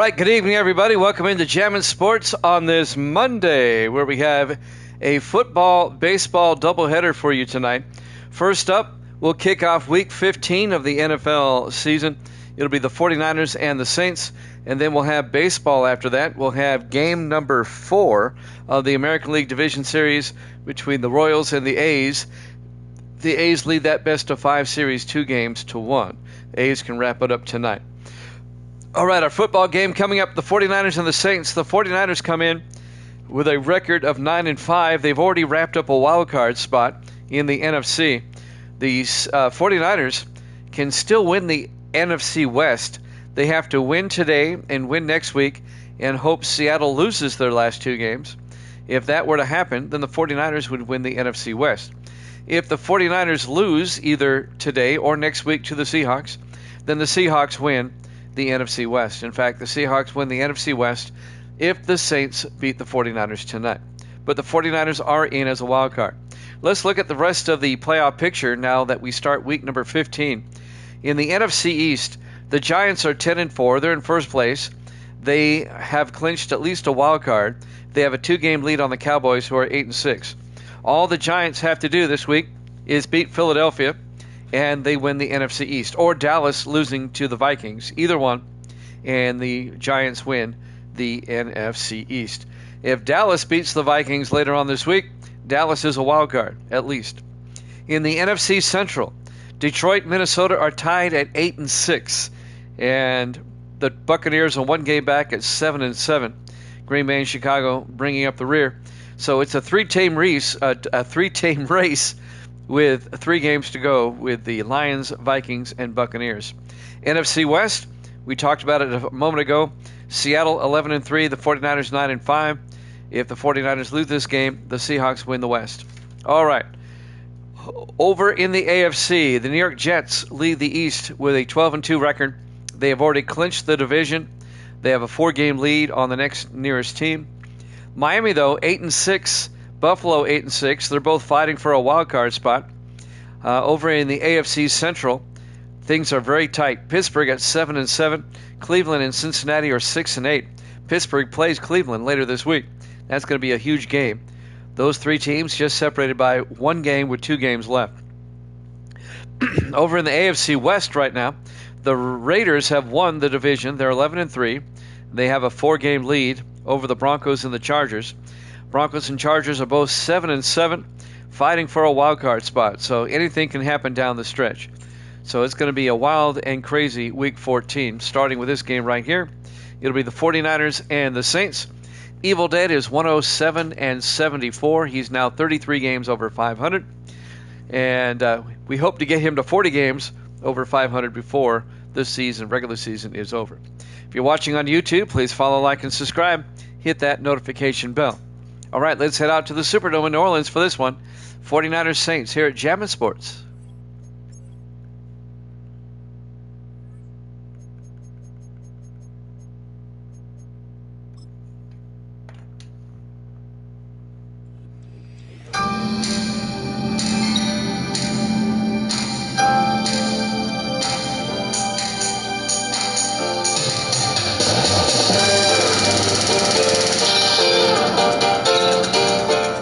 right, good evening, everybody. Welcome into Jammin' Sports on this Monday, where we have a football-baseball doubleheader for you tonight. First up, we'll kick off Week 15 of the NFL season. It'll be the 49ers and the Saints, and then we'll have baseball after that. We'll have game number 4 of the American League Division Series between the Royals and the A's. The A's lead that best-of-5 series 2-1. The A's can wrap it up tonight. All right, our football game coming up, the 49ers and the Saints. The 49ers come in with a record of 9-5. They've already wrapped up a wild card spot in the NFC. The 49ers can still win the NFC West. They have to win today and win next week and hope Seattle loses their last 2 games. If that were to happen, then the 49ers would win the NFC West. If the 49ers lose either today or next week to the Seahawks, then the Seahawks win the NFC West. In fact, the Seahawks win the NFC West if the Saints beat the 49ers tonight. But the 49ers are in as a wild card. Let's look at the rest of the playoff picture now that we start week number 15. In the NFC East, the Giants are 10-4. They're in first place. They have clinched at least a wild card. They have a 2-game lead on the Cowboys, who are 8-6. All the Giants have to do this week is beat Philadelphia, and they win the NFC East, or Dallas losing to the Vikings, either one, and the Giants win the NFC East. If Dallas beats the Vikings later on this week, Dallas is a wild card, at least. In the NFC Central, Detroit and Minnesota are tied at 8-6, and the Buccaneers are 1 game back at 7-7. Green Bay and Chicago bringing up the rear. So it's a three-team race with 3 games to go with the Lions, Vikings, and Buccaneers. NFC West, we talked about it a moment ago. Seattle 11-3, the 49ers 9-5. If the 49ers lose this game, the Seahawks win the West. All right. Over in the AFC, the New York Jets lead the East with a 12-2 record. They have already clinched the division. They have a 4-game lead on the next nearest team. Miami, though, 8-6. Buffalo 8-6. They're both fighting for a wild card spot. Over in the AFC Central, things are very tight. Pittsburgh at 7-7. Cleveland and Cincinnati are 6-8. Pittsburgh plays Cleveland later this week. That's going to be a huge game. Those 3 teams just separated by 1 game with 2 games left. Over in the AFC West right now, the Raiders have won the division. They're 11-3. They have a 4-game lead over the Broncos and the Chargers. Broncos and Chargers are both 7-7, fighting for a wild card spot. So anything can happen down the stretch. So it's going to be a wild and crazy Week 14, starting with this game right here. It'll be the 49ers and the Saints. Evil Dead is 107-74. He's now 33 games over 500. And we hope to get him to 40 games over 500 before this season, regular season, is over. If you're watching on YouTube, please follow, like, and subscribe. Hit that notification bell. All right, let's head out to the Superdome in New Orleans for this one. 49ers Saints here at Jammin' Sports.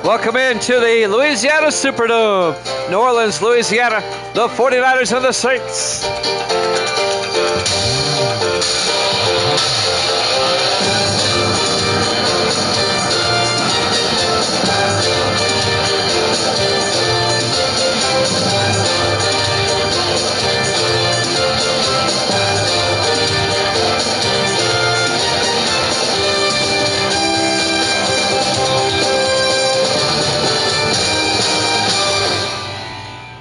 Welcome into the Louisiana Superdome, New Orleans, Louisiana, the 49ers and the Saints.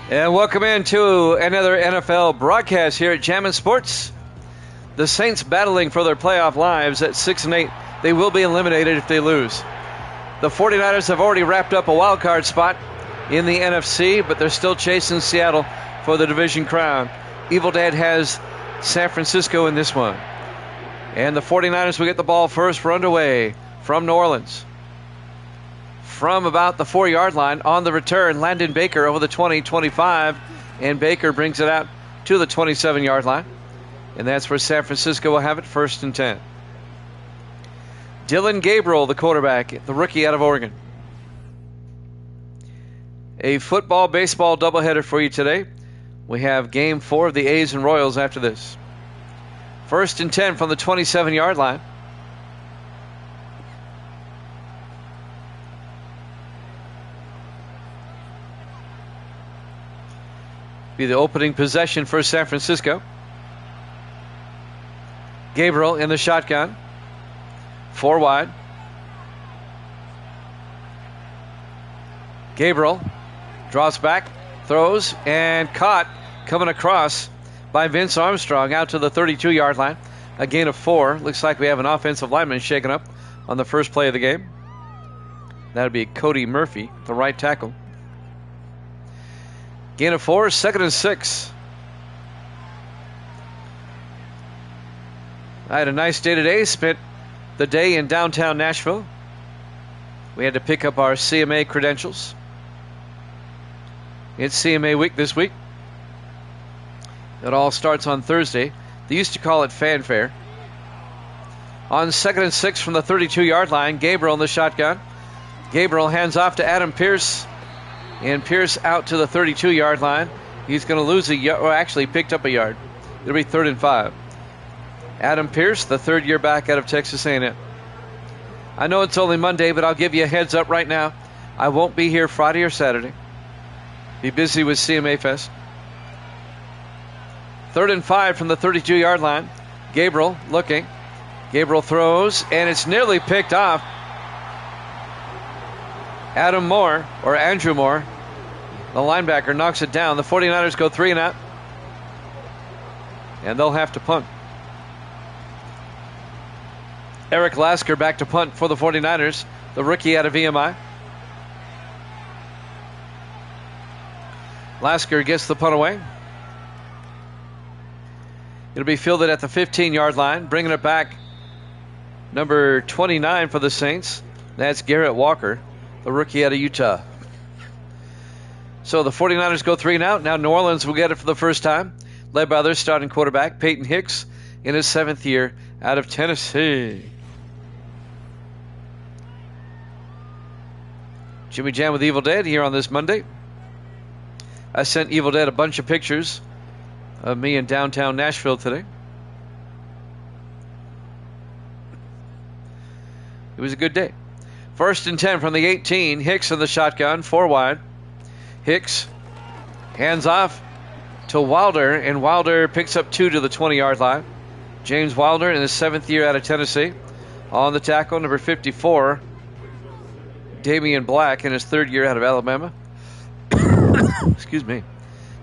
And welcome into another NFL broadcast here at Jammin' Sports. The Saints battling for their playoff lives at 6-8. They will be eliminated if they lose. The 49ers have already wrapped up a wild card spot in the NFC, but they're still chasing Seattle for the division crown. Evil Dead has San Francisco in this one. And the 49ers will get the ball first. We're underway from New Orleans. From about the 4-yard line on the return, Landon Baker over the 20-25, and Baker brings it out to the 27-yard line. And that's where San Francisco will have it, 1st and 10. Dylan Gabriel, the quarterback, the rookie out of Oregon. A football, baseball doubleheader for you today. We have game 4 of the A's and Royals after this. 1st and 10 from the 27-yard line. Be the opening possession for San Francisco. Gabriel in the shotgun. 4 wide. Gabriel draws back, throws, and caught coming across by Vince Armstrong out to the 32-yard line. A gain of 4. Looks like we have an offensive lineman shaken up on the first play of the game. That would be Cody Murphy, the right tackle. Gain of 4, 2nd and 6. I had a nice day today. Spent the day in downtown Nashville. We had to pick up our CMA credentials. It's CMA week this week. It all starts on Thursday. They used to call it fanfare. On 2nd and 6 from the 32-yard line, Gabriel in the shotgun. Gabriel hands off to Adam Pierce. And Pierce out to the 32-yard line. He's going to lose a yard, or actually picked up a yard. It'll be 3rd and 5. Adam Pierce, the third-year back out of Texas A&M. I know it's only Monday, but I'll give you a heads up right now. I won't be here Friday or Saturday. Be busy with CMA Fest. 3rd and 5 from the 32-yard line. Gabriel looking. Gabriel throws, and it's nearly picked off. Andrew Moore, the linebacker, knocks it down. The 49ers go 3 and out. And they'll have to punt. Eric Lasker back to punt for the 49ers, the rookie out of VMI. Lasker gets the punt away. It'll be fielded at the 15-yard line, bringing it back. Number 29 for the Saints. That's Garrett Walker, the rookie out of Utah. So the 49ers go 3 and out. Now New Orleans will get it for the first time, led by their starting quarterback, Peyton Hicks, in his 7th year out of Tennessee. Jimmy Jam with Evil Dead here on this Monday. I sent Evil Dead a bunch of pictures of me in downtown Nashville today. It was a good day. 1st and 10 from the 18. Hicks in the shotgun, 4 wide. Hicks hands off to Wilder, and Wilder picks up 2 to the 20-yard line. James Wilder in his 7th year out of Tennessee. On the tackle, number 54, Damian Black in his 3rd year out of Alabama. Excuse me.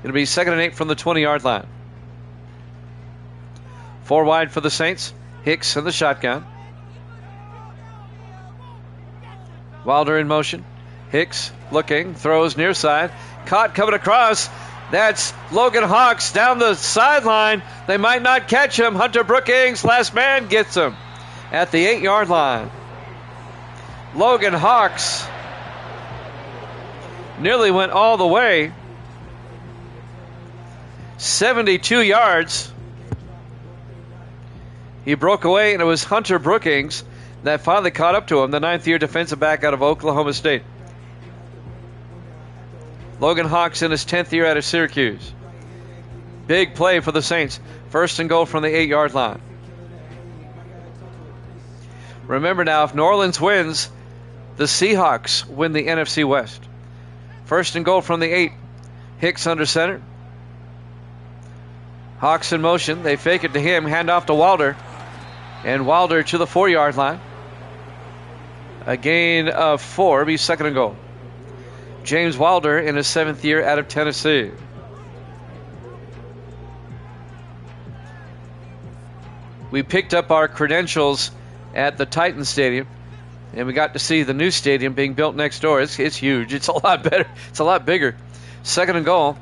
It'll be 2nd and 8 from the 20-yard line. 4 wide for the Saints. Hicks in the shotgun. Wilder in motion. Hicks looking, throws near side. Caught coming across. That's Logan Hawks down the sideline. They might not catch him. Hunter Brookings, last man, gets him at the 8-yard line. Logan Hawks nearly went all the way. 72 yards. He broke away, and it was Hunter Brookings that finally caught up to him, the 9th-year defensive back out of Oklahoma State. Logan Hawks in his 10th year out of Syracuse. Big play for the Saints. 1st and goal from the 8-yard line. Remember now, if New Orleans wins, the Seahawks win the NFC West. 1st and goal from the 8. Hicks under center. Hawks in motion. They fake it to him. Hand off to Wilder. And Wilder to the 4-yard line. A gain of 4. Be 2nd and goal. James Wilder in his 7th year out of Tennessee. We picked up our credentials at the Titan Stadium, and we got to see the new stadium being built next door. It's huge. It's a lot better. It's a lot bigger. 2nd and goal.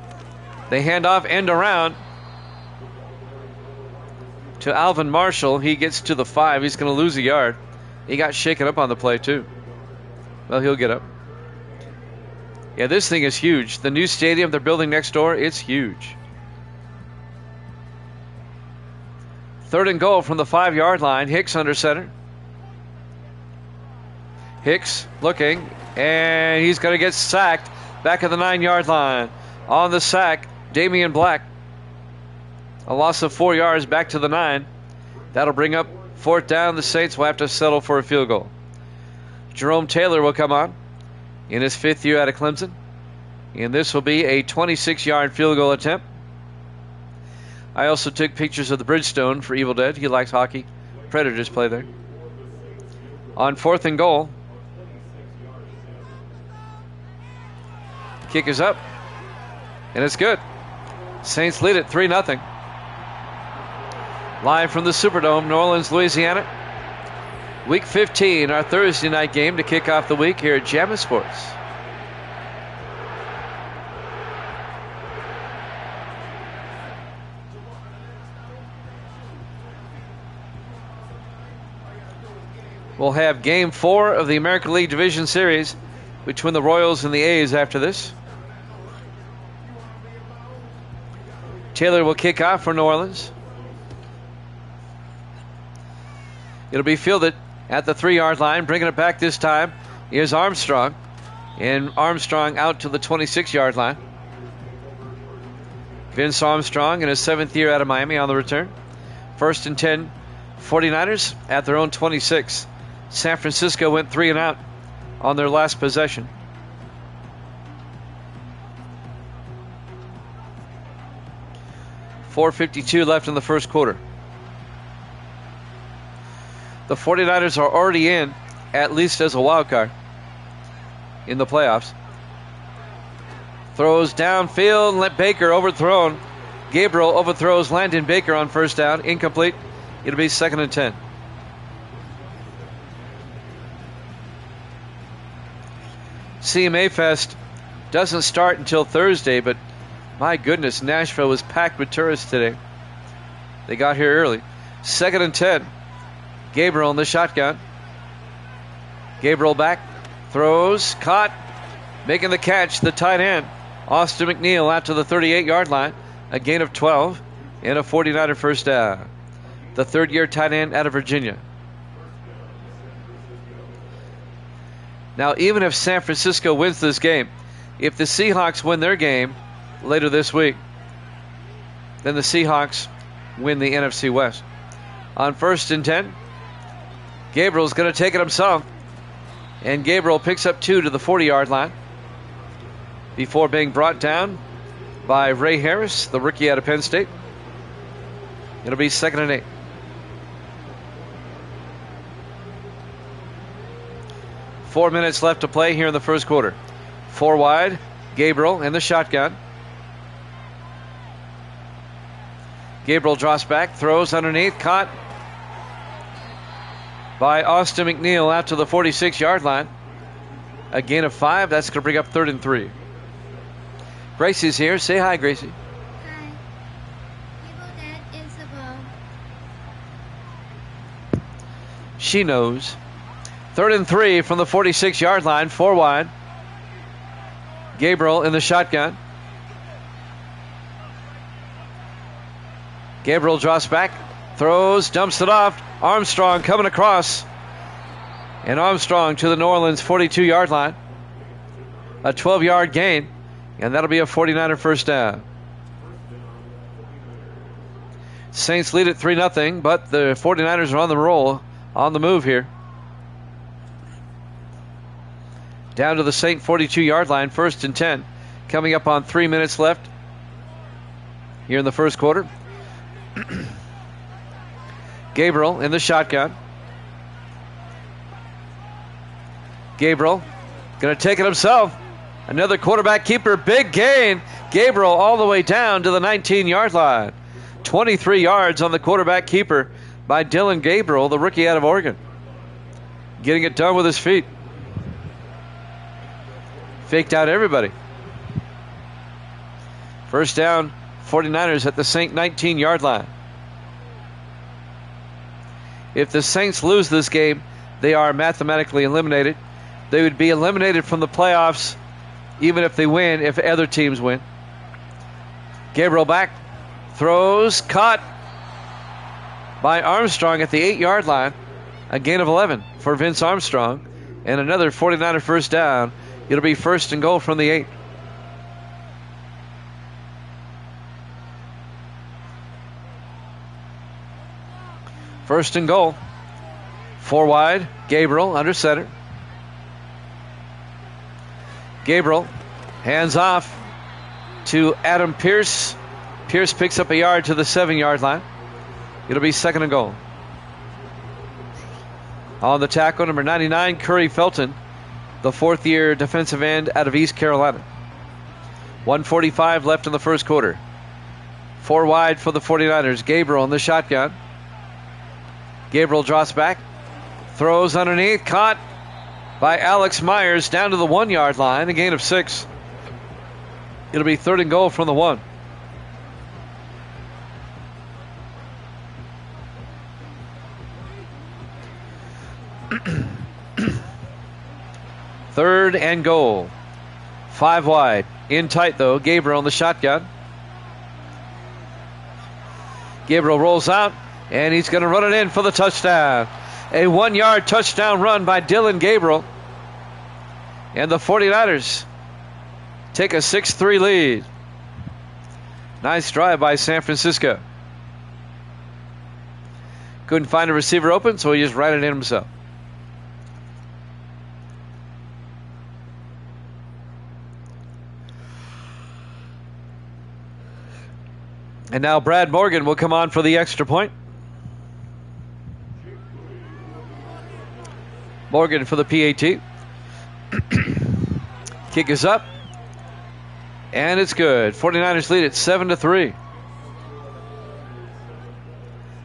They hand off end around to Alvin Marshall. He gets to the 5. He's going to lose a yard. He got shaken up on the play too. Well, he'll get up. Yeah, this thing is huge. The new stadium they're building next door, it's huge. 3rd and goal from the 5-yard line. Hicks under center. Hicks looking, and he's going to get sacked back at the 9-yard line. On the sack, Damian Black. A loss of 4 yards back to the 9. That'll bring up 4th down. The Saints will have to settle for a field goal. Jerome Taylor will come on in his 5th year out of Clemson. And this will be a 26-yard field goal attempt. I also took pictures of the Bridgestone for Evil Dead. He likes hockey. Predators play there. On 4th and goal. Kick is up. And it's good. Saints lead it 3-0. Live from the Superdome, New Orleans, Louisiana. Week 15, our Thursday night game to kick off the week here at Jammin' Sports. We'll have Game 4 of the American League Division Series between the Royals and the A's after this. Taylor will kick off for New Orleans. It'll be fielded at the 3-yard line. Bringing it back this time is Armstrong. And Armstrong out to the 26-yard line. Vince Armstrong in his 7th year out of Miami on the return. 1st and 10, 49ers at their own 26. San Francisco went 3 and out on their last possession. .452 left in the first quarter. The 49ers are already in, at least as a wild card, in the playoffs. Throws downfield, let Baker overthrown. Gabriel overthrows Landon Baker on 1st down, incomplete. It'll be 2nd and 10. CMA Fest doesn't start until Thursday, but my goodness, Nashville was packed with tourists today. They got here early. 2nd and 10. Gabriel in the shotgun. Gabriel back. Throws. Caught. Making the catch. The tight end. Austin McNeil out to the 38-yard line. A gain of 12 and a 49er first down. The 3rd-year tight end out of Virginia. Now, even if San Francisco wins this game, if the Seahawks win their game later this week, then the Seahawks win the NFC West. On 1st and 10, Gabriel's going to take it himself. And Gabriel picks up 2 to the 40-yard line before being brought down by Ray Harris, the rookie out of Penn State. It'll be 2nd and 8. Four minutes left to play here in the first quarter. 4 wide, Gabriel in the shotgun. Gabriel drops back, throws underneath, caught by Austin McNeil out to the 46-yard line. A gain of 5. That's going to bring up 3rd and 3. Gracie's here. Say hi, Gracie. Hi. Evil Dead is above. She knows. 3rd and 3 from the 46-yard line. 4 wide. Gabriel in the shotgun. Gabriel drops back, throws, dumps it off. Armstrong coming across. And Armstrong to the New Orleans 42-yard line. A 12-yard gain. And that'll be a 49er first down. Saints lead at 3-0, but the 49ers are on the roll, on the move here. Down to the Saint 42-yard line, 1st and 10. Coming up on 3 minutes left here in the first quarter. Gabriel in the shotgun. Gabriel going to take it himself. Another quarterback keeper, big gain. Gabriel all the way down to the 19-yard line. 23 yards on the quarterback keeper by Dylan Gabriel, the rookie out of Oregon. Getting it done with his feet. Faked out everybody. First down, 49ers at the Saint 19-yard line. If the Saints lose this game, they are mathematically eliminated. They would be eliminated from the playoffs even if they win, if other teams win. Gabriel back, throws, caught by Armstrong at the 8-yard line. A gain of 11 for Vince Armstrong. and another 49er first down. It'll be first and goal from the 8. First and goal. 4 wide. Gabriel under center. Gabriel hands off to Adam Pierce. Pierce picks up a yard to the 7-yard line. It'll be second and goal. On the tackle, number 99, Curry Felton, the 4th-year defensive end out of East Carolina. 1:45 left in the first quarter. 4 wide for the 49ers. Gabriel in the shotgun. Gabriel drops back. Throws underneath. Caught by Alex Myers down to the 1-yard line. A gain of 6. It'll be third and goal from the 1. Third and goal. 5 wide. In tight, though. Gabriel in the shotgun. Gabriel rolls out, and he's going to run it in for the touchdown. A 1-yard touchdown run by Dylan Gabriel. And the 49ers take a 6-3 lead. Nice drive by San Francisco. Couldn't find a receiver open, so he just ran it in himself. And now Brad Morgan will come on for the extra point. Morgan for the PAT. Kick is up. And it's good. 49ers lead it 7-3.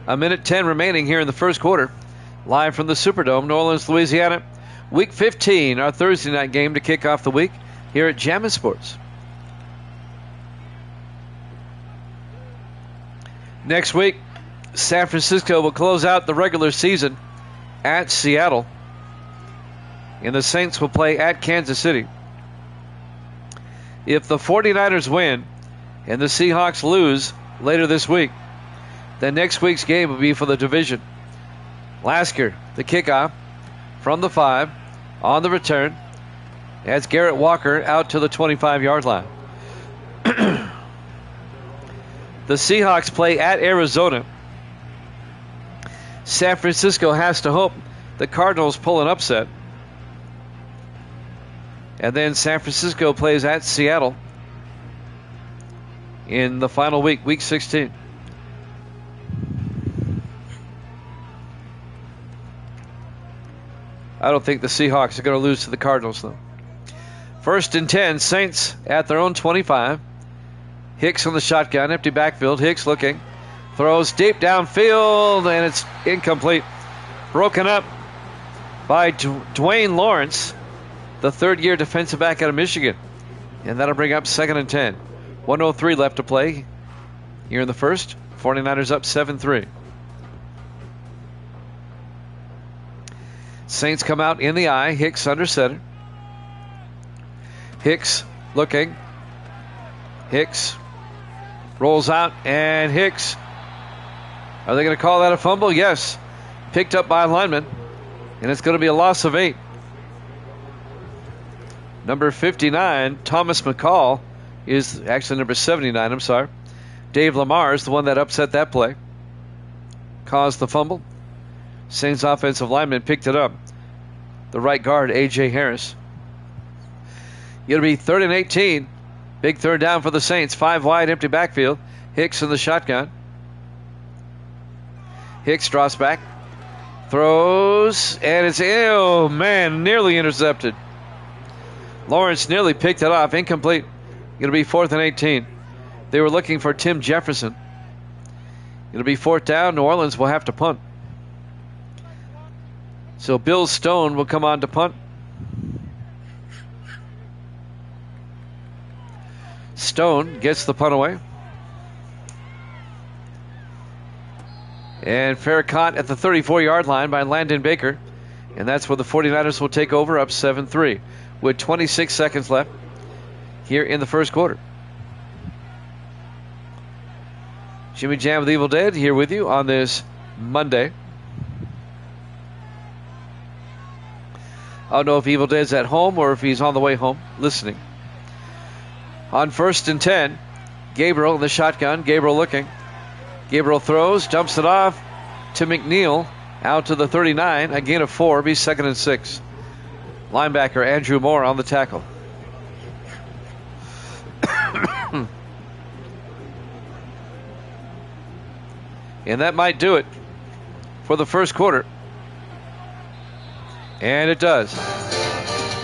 1:10 remaining here in the first quarter. Live from the Superdome, New Orleans, Louisiana. Week 15, our Thursday night game to kick off the week here at Jammin' Sports. Next week, San Francisco will close out the regular season at Seattle. And the Saints will play at Kansas City. If the 49ers win and the Seahawks lose later this week, then next week's game will be for the division. Lasker, the kickoff from the 5 on the return. As Garrett Walker out to the 25-yard line. The Seahawks play at Arizona. San Francisco has to hope the Cardinals pull an upset. And then San Francisco plays at Seattle in the final week, week 16. I don't think the Seahawks are going to lose to the Cardinals, though. First and 10, Saints at their own 25. Hicks on the shotgun, empty backfield. Hicks looking, throws deep downfield, and it's incomplete. Broken up by Dwayne Lawrence, the 3rd-year defensive back out of Michigan. And that'll bring up second and 10. 1:03 left to play here in the first. 49ers up 7-3. Saints come out in the eye. Hicks under center. Hicks looking. Hicks rolls out, and Hicks. Are they going to call that a fumble? Yes. Picked up by a lineman, and it's going to be a loss of 8. Number 59, Thomas McCall, is actually number 79, I'm sorry. Dave Lamar is the one that upset that play. Caused the fumble. Saints offensive lineman picked it up. The right guard, A.J. Harris. It'll be 3rd and 18. Big third down for the Saints. 5 wide, empty backfield. Hicks in the shotgun. Hicks drops back. Throws, and it's, oh man, nearly intercepted. Lawrence nearly picked it off. Incomplete. It'll be 4th and 18. They were looking for Tim Jefferson. It'll be 4th down. New Orleans will have to punt. So Bill Stone will come on to punt. Stone gets the punt away. And fair caught at the 34-yard line by Landon Baker. And that's where the 49ers will take over, up 7-3 with 26 seconds left here in the first quarter. Jimmy Jam with Evil Dead here with you on this Monday. I don't know if Evil Dead's at home or if he's on the way home listening. On 1st and 10, Gabriel in the shotgun. Gabriel looking. Gabriel throws, dumps it off to McNeil, out to the 39. A gain of 4, be 2nd and 6. Linebacker Andrew Moore on the tackle. And that might do it for the first quarter. And it does.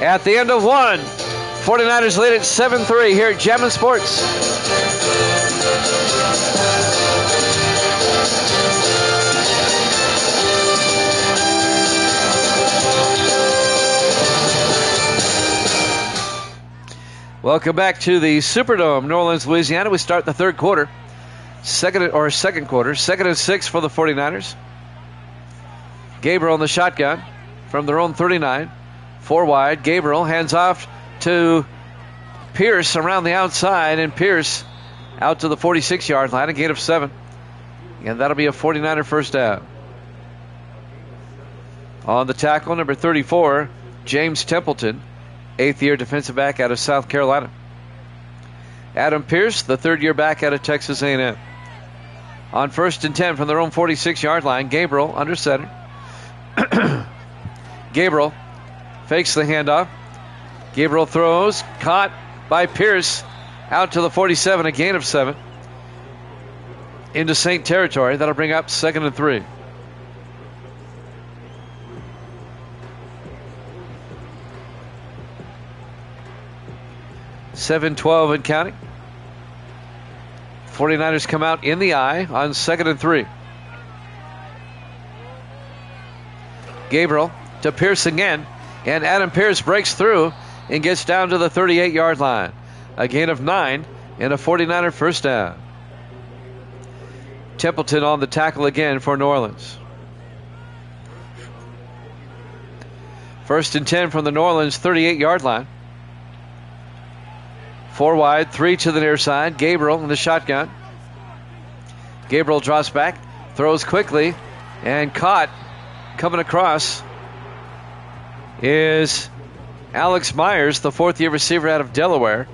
At the end of one, 49ers lead at 7-3 here at Jammin' Sports. Welcome back to the Superdome, New Orleans, Louisiana. We start the third quarter. Second quarter, 2nd and 6 for the 49ers. Gabriel in the shotgun from their own 39. 4 wide. Gabriel hands off to Pierce around the outside, and Pierce out to the 46-yard line, a gain of 7. And that'll be a 49er first down. On the tackle, number 34, James Templeton, 8th-year defensive back out of South Carolina. Adam Pierce, the 3rd-year back out of Texas A&M. On 1st and 10 from their own 46-yard line, Gabriel under center. Gabriel fakes the handoff. Gabriel throws, caught by Pierce, out to the 47, a gain of 7. Into Saint territory. That'll bring up 2nd and 3. .7-12 and counting. 49ers come out in the eye on 2nd and 3. Gabriel to Pierce again, and Adam Pierce breaks through and gets down to the 38-yard line. A gain of 9 and a 49er first down. Templeton on the tackle again for New Orleans. 1st and 10 from the New Orleans 38-yard line. 4 wide, 3 to the near side. Gabriel in the shotgun. Gabriel drops back, throws quickly, and caught. Coming across is Alex Myers, the 4th-year receiver out of Delaware.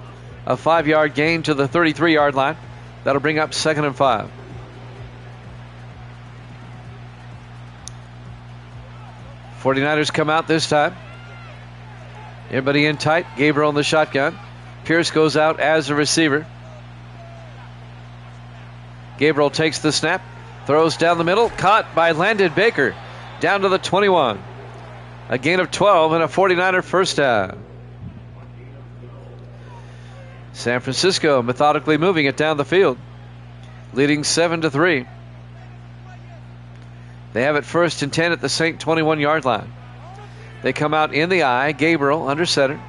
A 5-yard gain to the 33-yard line. That'll bring up 2nd and 5. '49ers come out this time. Everybody in tight. Gabriel in the shotgun. Pierce goes out as a receiver. Gabriel takes the snap, throws down the middle, caught by Landon Baker, down to the 21. A gain of 12 and a 49er first down. San Francisco methodically moving it down the field, leading 7-3. They have it 1st and 10 at the Saint 21-yard line. They come out in the eye. Gabriel under center.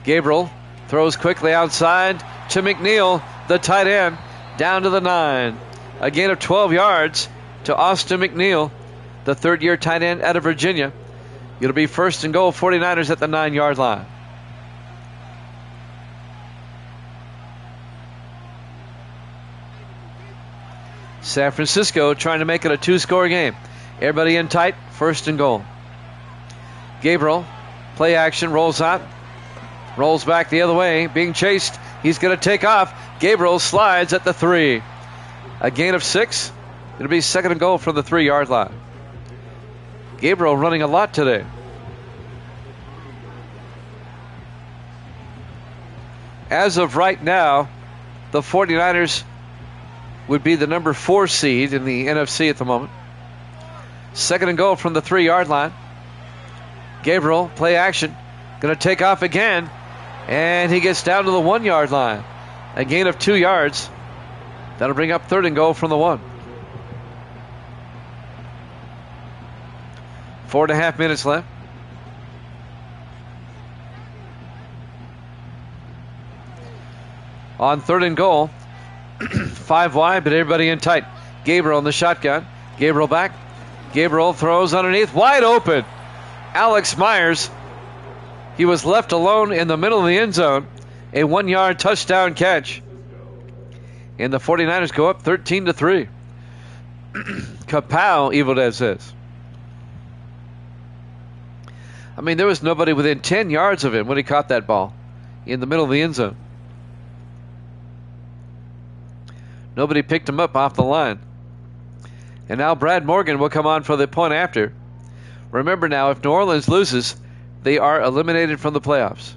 Gabriel throws quickly outside to McNeil, the tight end, down to the 9. A gain of 12 yards to Austin McNeil, the 3rd-year tight end out of Virginia. It'll be 1st and goal, 49ers at the 9-yard line. San Francisco trying to make it a 2-score game. Everybody in tight, 1st and goal. Gabriel, play action, rolls out. Rolls back the other way, being chased. He's going to take off. Gabriel slides at the 3. A gain of 6. It'll be 2nd and goal from the 3-yard line. Gabriel running a lot today. As of right now, the 49ers would be the number 4 seed in the NFC at the moment. 2nd and goal from the 3-yard line. Gabriel, play action. Going to take off again. And he gets down to the 1-yard line. A gain of 2 yards. That'll bring up 3rd and goal from the 1. 4.5 minutes left. On 3rd and goal, 5 wide, but everybody in tight. Gabriel in the shotgun. Gabriel back. Gabriel throws underneath. Wide open. Alex Myers. He was left alone in the middle of the end zone. A 1-yard touchdown catch. And the 49ers go up 13-3. Kapow, Evil Dead says. I mean, there was nobody within 10 yards of him when he caught that ball in the middle of the end zone. Nobody picked him up off the line. And now Brad Morgan will come on for the point after. Remember now, if New Orleans loses, they are eliminated from the playoffs.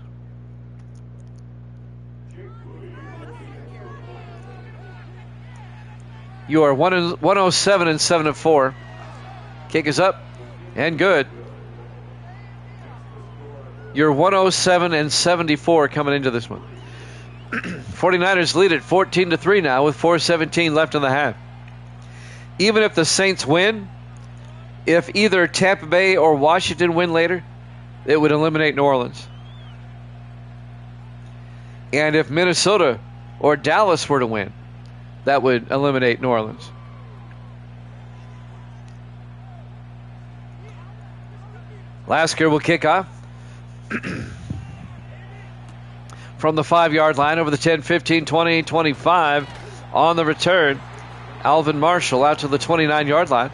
You are 107 and 7 of 4. Kick is up and good. You're 107 and 74 coming into this one. 49ers lead it 14-3 now with 4:17 left in the half. Even if the Saints win, if either Tampa Bay or Washington win later, it would eliminate New Orleans. And if Minnesota or Dallas were to win, that would eliminate New Orleans. Lasker will kick off from the 5-yard line over the 10, 15, 20, 25. On the return, Alvin Marshall out to the 29-yard line.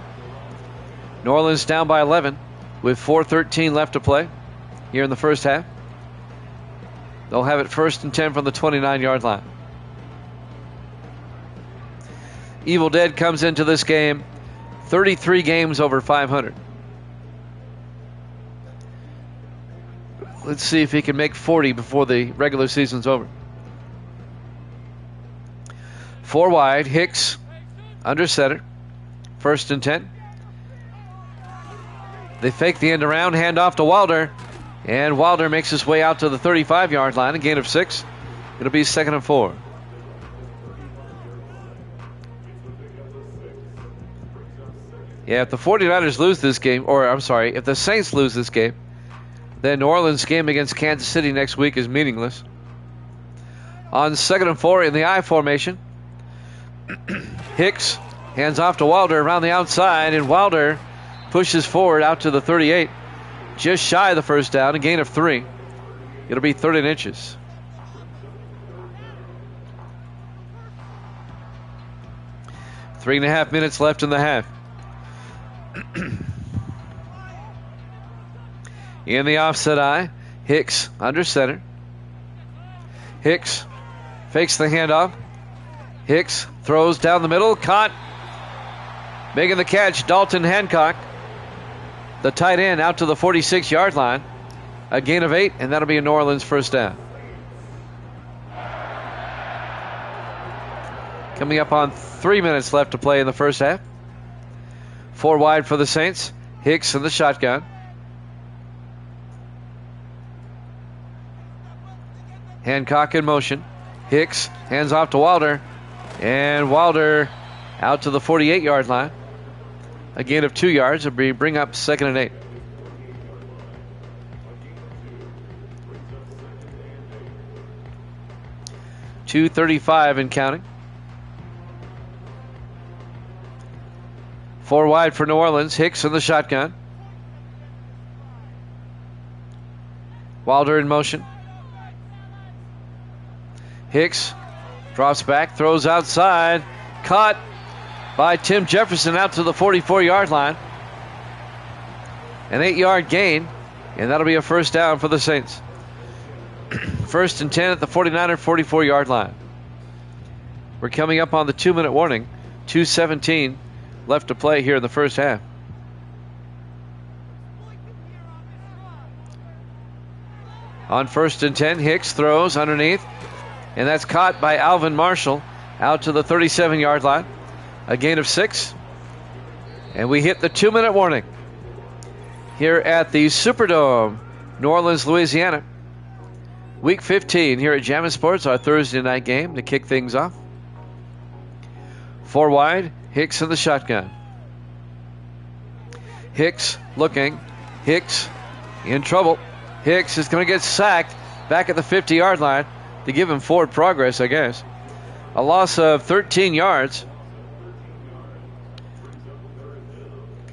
New Orleans down by 11 with 4:13 left to play here in the first half. They'll have it 1st and 10 from the 29-yard line. Evil Dead comes into this game 33 games over 500. Let's see if he can make 40 before the regular season's over. 4 wide, Hicks under center. 1st and 10. They fake the end around, hand off to Wilder. And Wilder makes his way out to the 35-yard line, a gain of 6. It'll be 2nd and 4. Yeah, if the 49ers lose this game, or I'm sorry, if the Saints lose this game, then New Orleans' game against Kansas City next week is meaningless. On 2nd and 4 in the I formation, Hicks hands off to Wilder around the outside, and Wilder pushes forward out to the 38. Just shy of the first down, a gain of 3. It'll be 13 inches. Three and a half minutes left in the half. In the offset eye, Hicks under center. Hicks fakes the handoff. Hicks throws down the middle, caught. Making the catch, Dalton Hancock, the tight end, out to the 46-yard line. A gain of 8, and that'll be a New Orleans first down. Coming up on 3 minutes left to play in the first half. 4 wide for the Saints. Hicks in the shotgun. Hancock in motion. Hicks hands off to Wilder. And Wilder out to the 48-yard line. A gain of 2 yards. It'll bring up 2nd and 8. .235 and counting. 4 wide for New Orleans. Hicks in the shotgun. Wilder in motion. Hicks drops back, throws outside. Caught by Tim Jefferson out to the 44-yard line. An 8-yard gain, and that'll be a first down for the Saints. 1st and 10 at the 49er 44-yard line. We're coming up on the 2-minute warning. 2:17 left to play here in the first half. On 1st and 10, Hicks throws underneath, and that's caught by Alvin Marshall out to the 37-yard line. A gain of 6. And we hit the 2-minute warning here at the Superdome, New Orleans, Louisiana. Week 15 here at Jammin' Sports, our Thursday night game to kick things off. 4 wide, Hicks in the shotgun. Hicks looking. Hicks in trouble. Hicks is going to get sacked back at the 50-yard line to give him forward progress, I guess. A loss of 13 yards.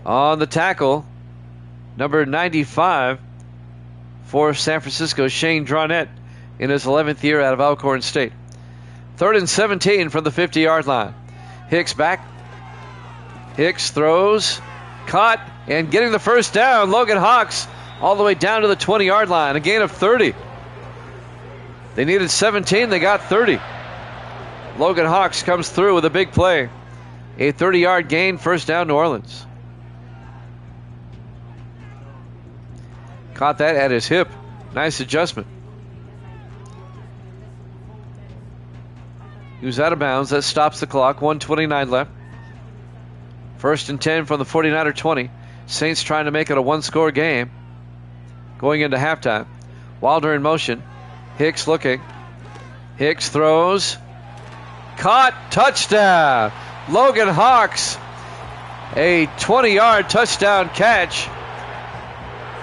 On the tackle, number 95 for San Francisco, Shane Dronette, in his 11th year out of Alcorn State. 3rd and 17 from the 50-yard line. Hicks back. Hicks throws, caught, and getting the first down. Logan Hawks all the way down to the 20-yard line. A gain of 30. They needed 17. They got 30. Logan Hawks comes through with a big play. A 30-yard gain, first down, New Orleans. Caught that at his hip. Nice adjustment. He was out of bounds. That stops the clock. 1:29 left. First and 10 from the 49er 20. Saints trying to make it a one-score game going into halftime. Wilder in motion. Hicks looking. Hicks throws. Caught. Touchdown. Logan Hawks. A 20-yard touchdown catch.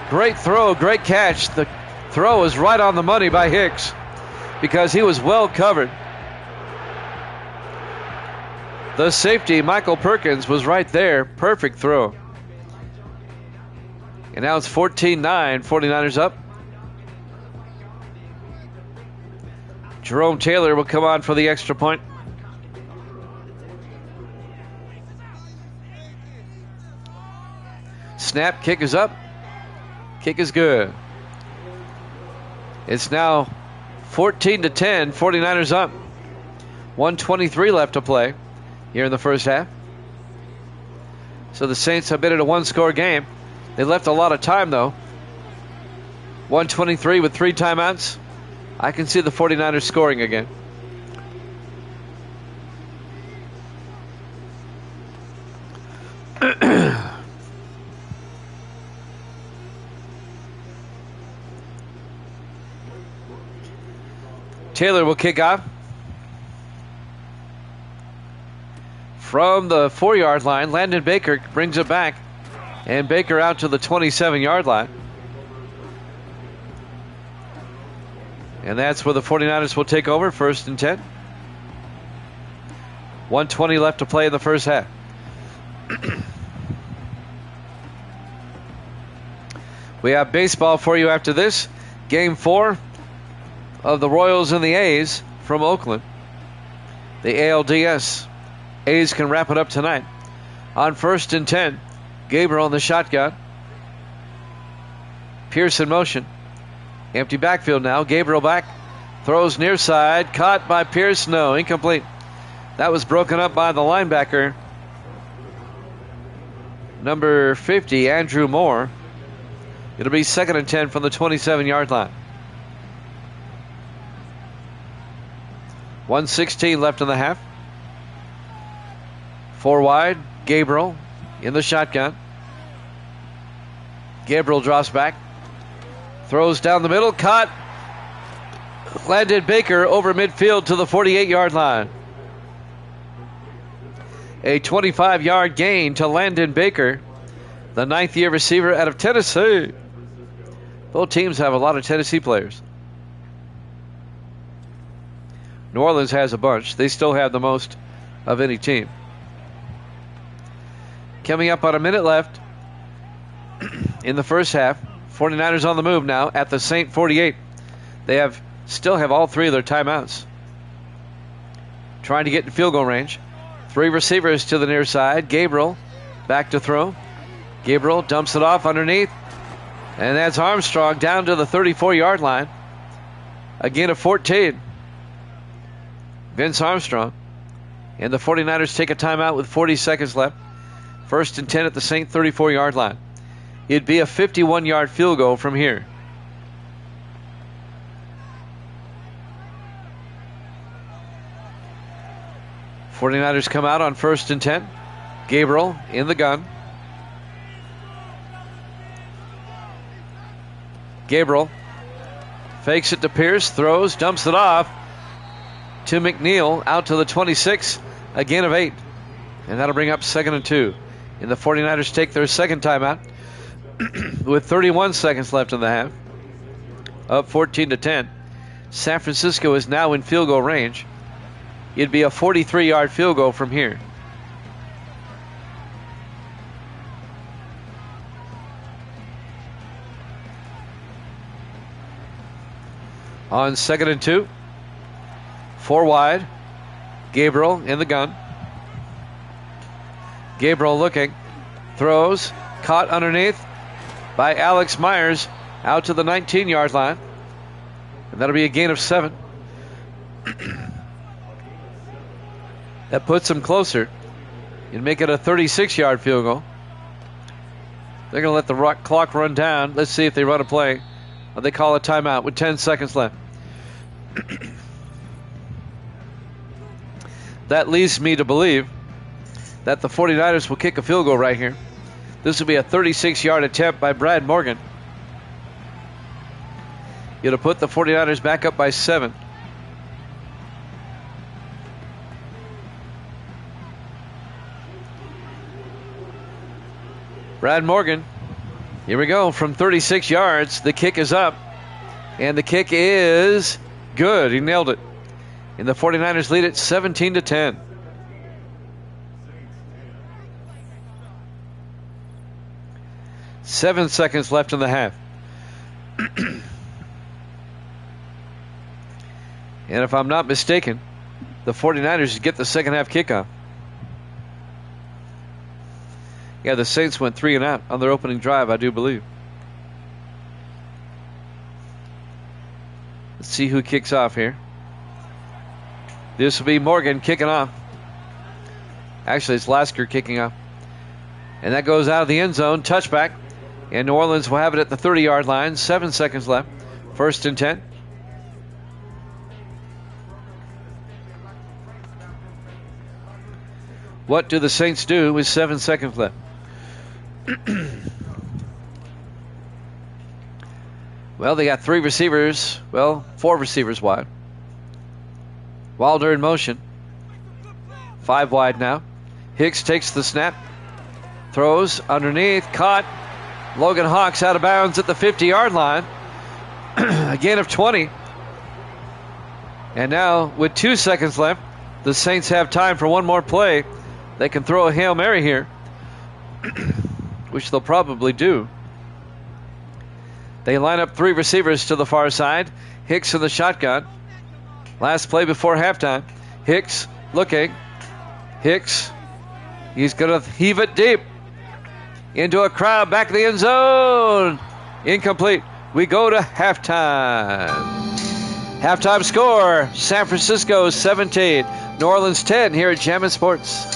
Great throw. Great catch. The throw is right on the money by Hicks because he was well covered. The safety, Michael Perkins, was right there. Perfect throw. And now it's 14-9. 49ers up. Jerome Taylor will come on for the extra point. Snap, kick is up. Kick is good. It's now 14-10. 49ers up. 1:23 left to play here in the first half. So the Saints have been in a one-score game. They left a lot of time, though. 1:23 with 3 timeouts. I can see the 49ers scoring again. Taylor will kick off. From the 4-yard line, Landon Baker brings it back. And Baker out to the 27-yard line. And that's where the 49ers will take over, first and 10. 1:20 left to play in the first half. We have baseball for you after this. Game 4 of the Royals and the A's from Oakland. The ALDS. A's can wrap it up tonight. On first and 10, Gabriel in the shotgun. Pierce in motion. Empty backfield now. Gabriel back. Throws near side. Caught by Pierce. No, incomplete. That was broken up by the linebacker. Number 50, Andrew Moore. It'll be second and 10 from the 27-yard line. 1:16 left in the half. 4 wide. Gabriel in the shotgun. Gabriel drops back. Throws down the middle. Caught. Landon Baker over midfield to the 48-yard line. A 25-yard gain to Landon Baker, the 9th-year receiver out of Tennessee. Both teams have a lot of Tennessee players. New Orleans has a bunch. They still have the most of any team. Coming up on a minute left in the first half. 49ers on the move now at the Saint 48. They still have all 3 of their timeouts. Trying to get in field goal range. 3 receivers to the near side. Gabriel back to throw. Gabriel dumps it off underneath. And that's Armstrong down to the 34-yard line. Again, a 14. Vince Armstrong. And the 49ers take a timeout with 40 seconds left. First and 10 at the Saint 34-yard line. It'd be a 51-yard field goal from here. '49ers come out on first and 10. Gabriel in the gun. Gabriel fakes it to Pierce, throws, dumps it off to McNeil, out to the 26, a gain of 8. And that'll bring up second and 2. And the 49ers take their second timeout with 31 seconds left in the half. Up 14-10. San Francisco is now in field goal range. It'd be a 43-yard field goal from here. On second and 2. 4 wide. Gabriel in the gun. Gabriel looking. Throws. Caught underneath by Alex Myers out to the 19-yard line. And that'll be a gain of 7. That puts them closer. You make it a 36-yard field goal. They're going to let the clock run down. Let's see if they run a play. Or they call a timeout with 10 seconds left. That leads me to believe that the 49ers will kick a field goal right here. This will be a 36-yard attempt by Brad Morgan. It'll put the 49ers back up by 7. Brad Morgan, here we go, from 36 yards. The kick is up, and the kick is good. He nailed it. And the 49ers lead it 17-10. Seven seconds left in the half. And if I'm not mistaken, the 49ers get the second half kickoff. Yeah, the Saints went 3 and out on their opening drive, I do believe. Let's see who kicks off here. This will be Morgan kicking off. Actually, it's Lasker kicking off. And that goes out of the end zone. Touchback. And New Orleans will have it at the 30-yard line. 7 seconds left. 1st and 10. What do the Saints do with 7 seconds left? Well, they got 3 receivers. Well, 4 receivers wide. Wilder in motion. 5 wide now. Hicks takes the snap. Throws underneath. Caught. Logan Hawks out of bounds at the 50-yard line. A gain of 20. And now, with 2 seconds left, the Saints have time for one more play. They can throw a Hail Mary here, which they'll probably do. They line up 3 receivers to the far side. Hicks in the shotgun. Last play before halftime. Hicks looking. Hicks. He's going to heave it deep into a crowd back in the end zone. Incomplete. We go to halftime. Halftime score, San Francisco 17, New Orleans 10 here at Jammin' Sports.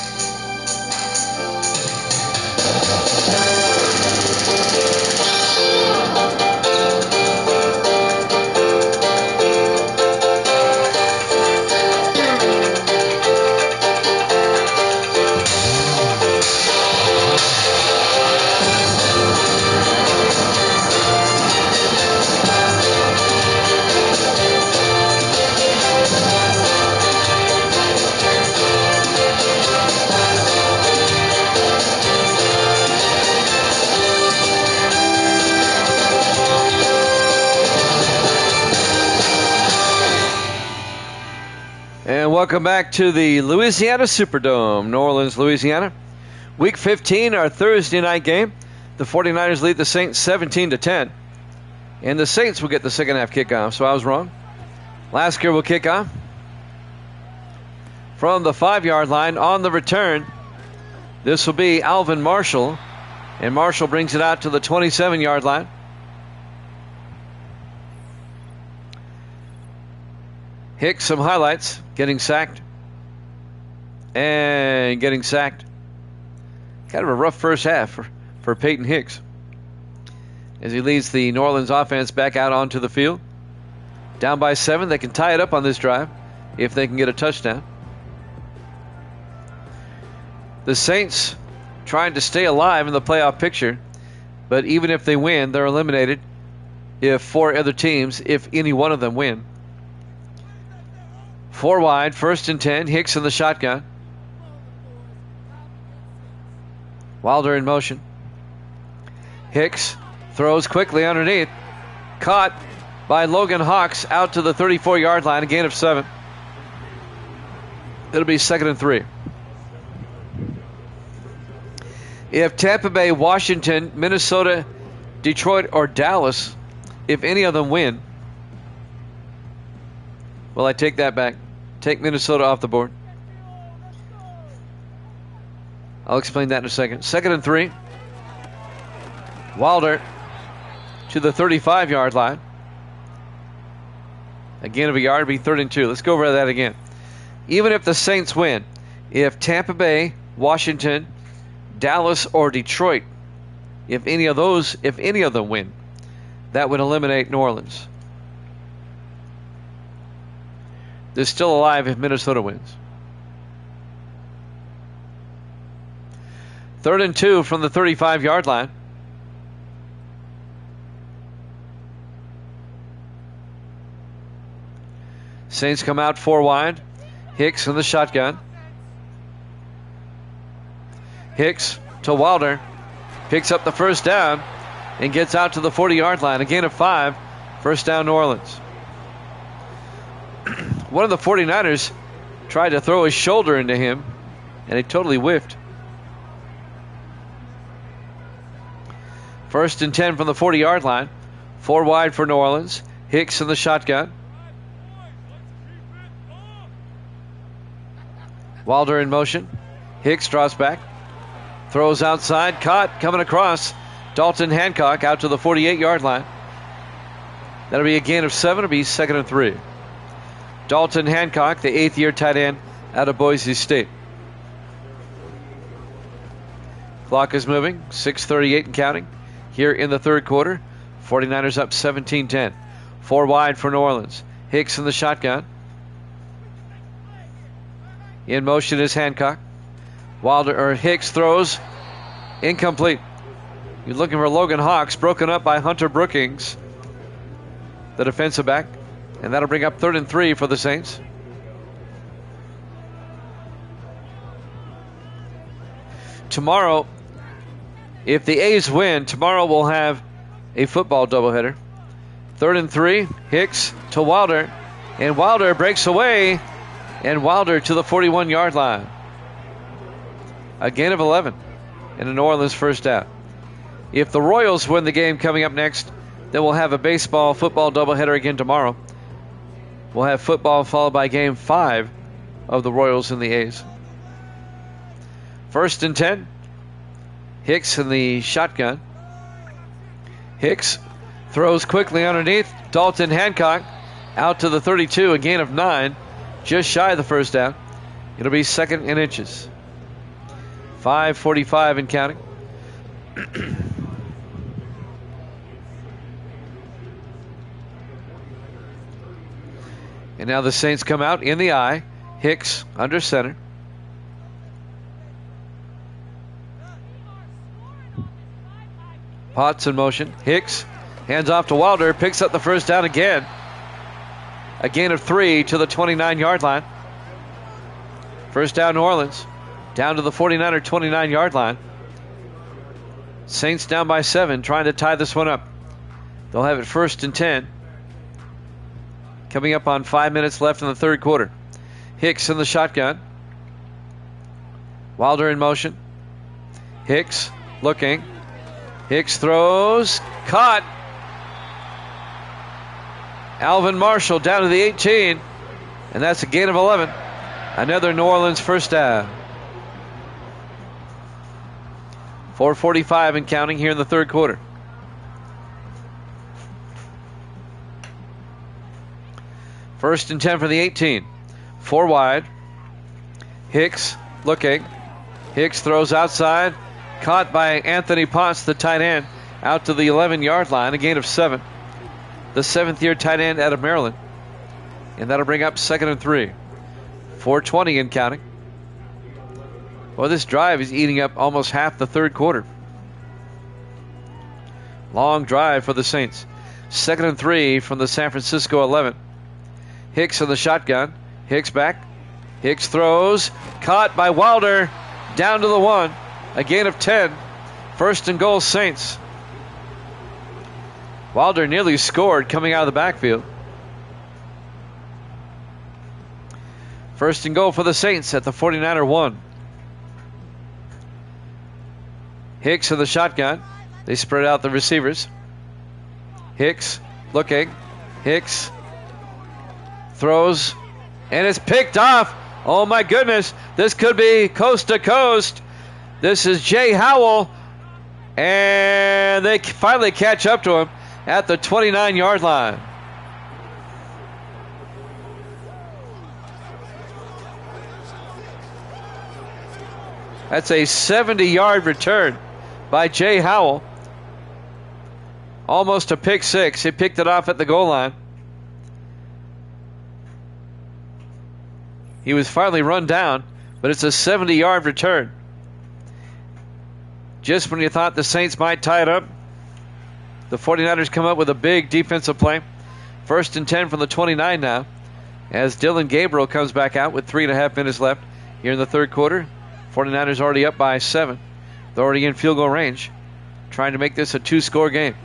Welcome back to the Louisiana Superdome, New Orleans, Louisiana. Week 15, our Thursday night game. The 49ers lead the Saints 17-10. And the Saints will get the second half kickoff, so I was wrong. Lasker will kick off from the 5-yard line on the return. This will be Alvin Marshall. And Marshall brings it out to the 27-yard line. Hicks, some highlights. Getting sacked. And getting sacked. Kind of a rough first half for Peyton Hicks, as he leads the New Orleans offense back out onto the field. Down by 7. They can tie it up on this drive if they can get a touchdown. The Saints trying to stay alive in the playoff picture, but even if they win, they're eliminated if 4 other teams, if any one of them win. 4 wide, 1st and 10. Hicks in the shotgun. Wilder in motion. Hicks throws quickly underneath. Caught by Logan Hawks out to the 34-yard line. A gain of 7. It'll be 2nd and 3. If Tampa Bay, Washington, Minnesota, Detroit, or Dallas, if any of them win, well, I take that back. Take Minnesota off the board. I'll explain that in a second. 2nd and 3. Wilder to the 35-yard line. A gain of a yard, be 3rd and 2. Let's go over that again. Even if the Saints win, if Tampa Bay, Washington, Dallas, or Detroit, if any of them win, that would eliminate New Orleans. They're still alive if Minnesota wins. 3rd and 2 from the 35-yard line. Saints come out 4 wide. Hicks in the shotgun. Hicks to Wilder. Picks up the first down and gets out to the 40-yard line. A gain of 5. First down, New Orleans. One of the 49ers tried to throw his shoulder into him, and he totally whiffed. 1st and 10 from the 40-yard line. 4 wide for New Orleans. Hicks in the shotgun. Wilder in motion. Hicks draws back. Throws outside. Caught. Coming across. Dalton Hancock out to the 48-yard line. That'll be a gain of 7. It'll be 2nd and 3. Dalton Hancock, the 8th-year tight end out of Boise State. Clock is moving. 6:38 and counting. Here in the 3rd quarter. 49ers up 17-10. 4 wide for New Orleans. Hicks in the shotgun. In motion is Hancock. Hicks throws. Incomplete. You're looking for Logan Hawks, broken up by Hunter Brookings, the defensive back. And that'll bring up 3rd and 3 for the Saints. Tomorrow, if the A's win, tomorrow we'll have a football doubleheader. 3rd and 3, Hicks to Wilder. And Wilder breaks away. And Wilder to the 41-yard line. A gain of 11 and a New Orleans first down. If the Royals win the game coming up next, then we'll have a baseball-football doubleheader again tomorrow. We'll have football followed by game 5 of the Royals and the A's. 1st and 10. Hicks in the shotgun. Hicks throws quickly underneath. Dalton Hancock out to the 32, a gain of 9. Just shy of the first down. It'll be 2nd and inches. 5:45 and counting. And now the Saints come out in the eye. Hicks under center. Potts in motion. Hicks hands off to Wilder. Picks up the first down again. A gain of 3 to the 29-yard line. First down, New Orleans. Down to the 49er 29-yard line. Saints down by 7, trying to tie this one up. They'll have it 1st and 10. Coming up on 5 minutes left in the 3rd quarter. Hicks in the shotgun. Wilder in motion. Hicks looking. Hicks throws. Caught. Alvin Marshall down to the 18. And that's a gain of 11. Another New Orleans first down. 4:45 and counting here in the 3rd quarter. First and 10 for the 18. 4 wide. Hicks looking. Hicks throws outside. Caught by Anthony Potts, the tight end, out to the 11-yard line. A gain of 7. The 7th-year tight end out of Maryland. And that'll bring up 2nd and 3. 4:20 and counting. Well, this drive is eating up almost half the 3rd quarter. Long drive for the Saints. 2nd and 3 from the San Francisco 11. Hicks in the shotgun. Hicks back. Hicks throws. Caught by Wilder. Down to the 1. A gain of 10. 1st and goal, Saints. Wilder nearly scored coming out of the backfield. 1st and goal for the Saints at the 49er 1. Hicks in the shotgun. They spread out the receivers. Hicks looking. Hicks throws. And it's picked off. Oh my goodness. This could be coast to coast. This is Jay Howell, and they finally catch up to him at the 29-yard line. That's a 70-yard return by Jay Howell. Almost a pick six. He picked it off at the goal line. He was finally run down, but it's a 70-yard return. Just when you thought the Saints might tie it up, the 49ers come up with a big defensive play. 1st and 10 from the 29 now, as Dylan Gabriel comes back out with 3.5 minutes left here in the third quarter. 49ers already up by 7. They're already in field goal range, trying to make this a 2-score game.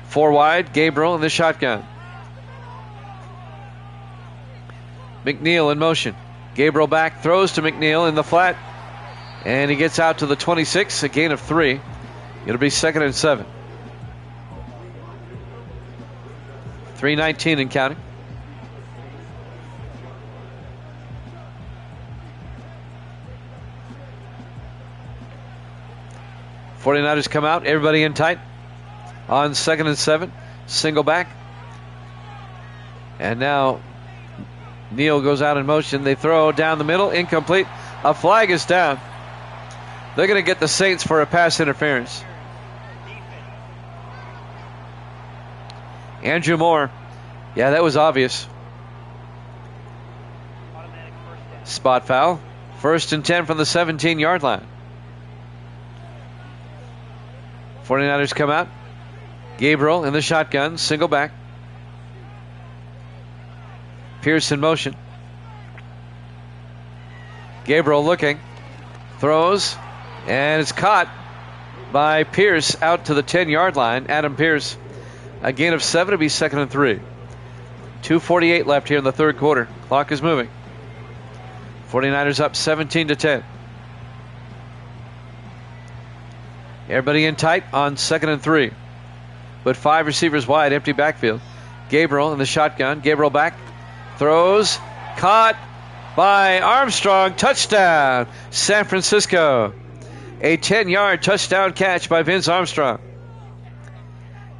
4 wide, Gabriel in the shotgun. McNeil in motion. Gabriel back, throws to McNeil in the flat, and he gets out to the 26, a gain of 3. It'll be 2nd and 7. 3:19 and counting. '49ers come out, everybody in tight. On 2nd and 7, single back. And now Neal goes out in motion. They throw down the middle, incomplete. A flag is down. They're going to get the Saints for a pass interference. Andrew Moore. Yeah, that was obvious. Spot foul. 1st and 10 from the 17-yard line. 49ers come out. Gabriel in the shotgun, single back. Pierce in motion. Gabriel looking, throws, and it's caught by Pierce out to the 10-yard line. Adam Pierce, a gain of 7 to be 2nd and 3. 2:48 left here in the third quarter. Clock is moving. 49ers up 17-10. Everybody in tight on 2nd and 3. But 5 receivers wide, empty backfield. Gabriel in the shotgun. Gabriel back. Throws. Caught by Armstrong. Touchdown, San Francisco. A 10-yard touchdown catch by Vince Armstrong.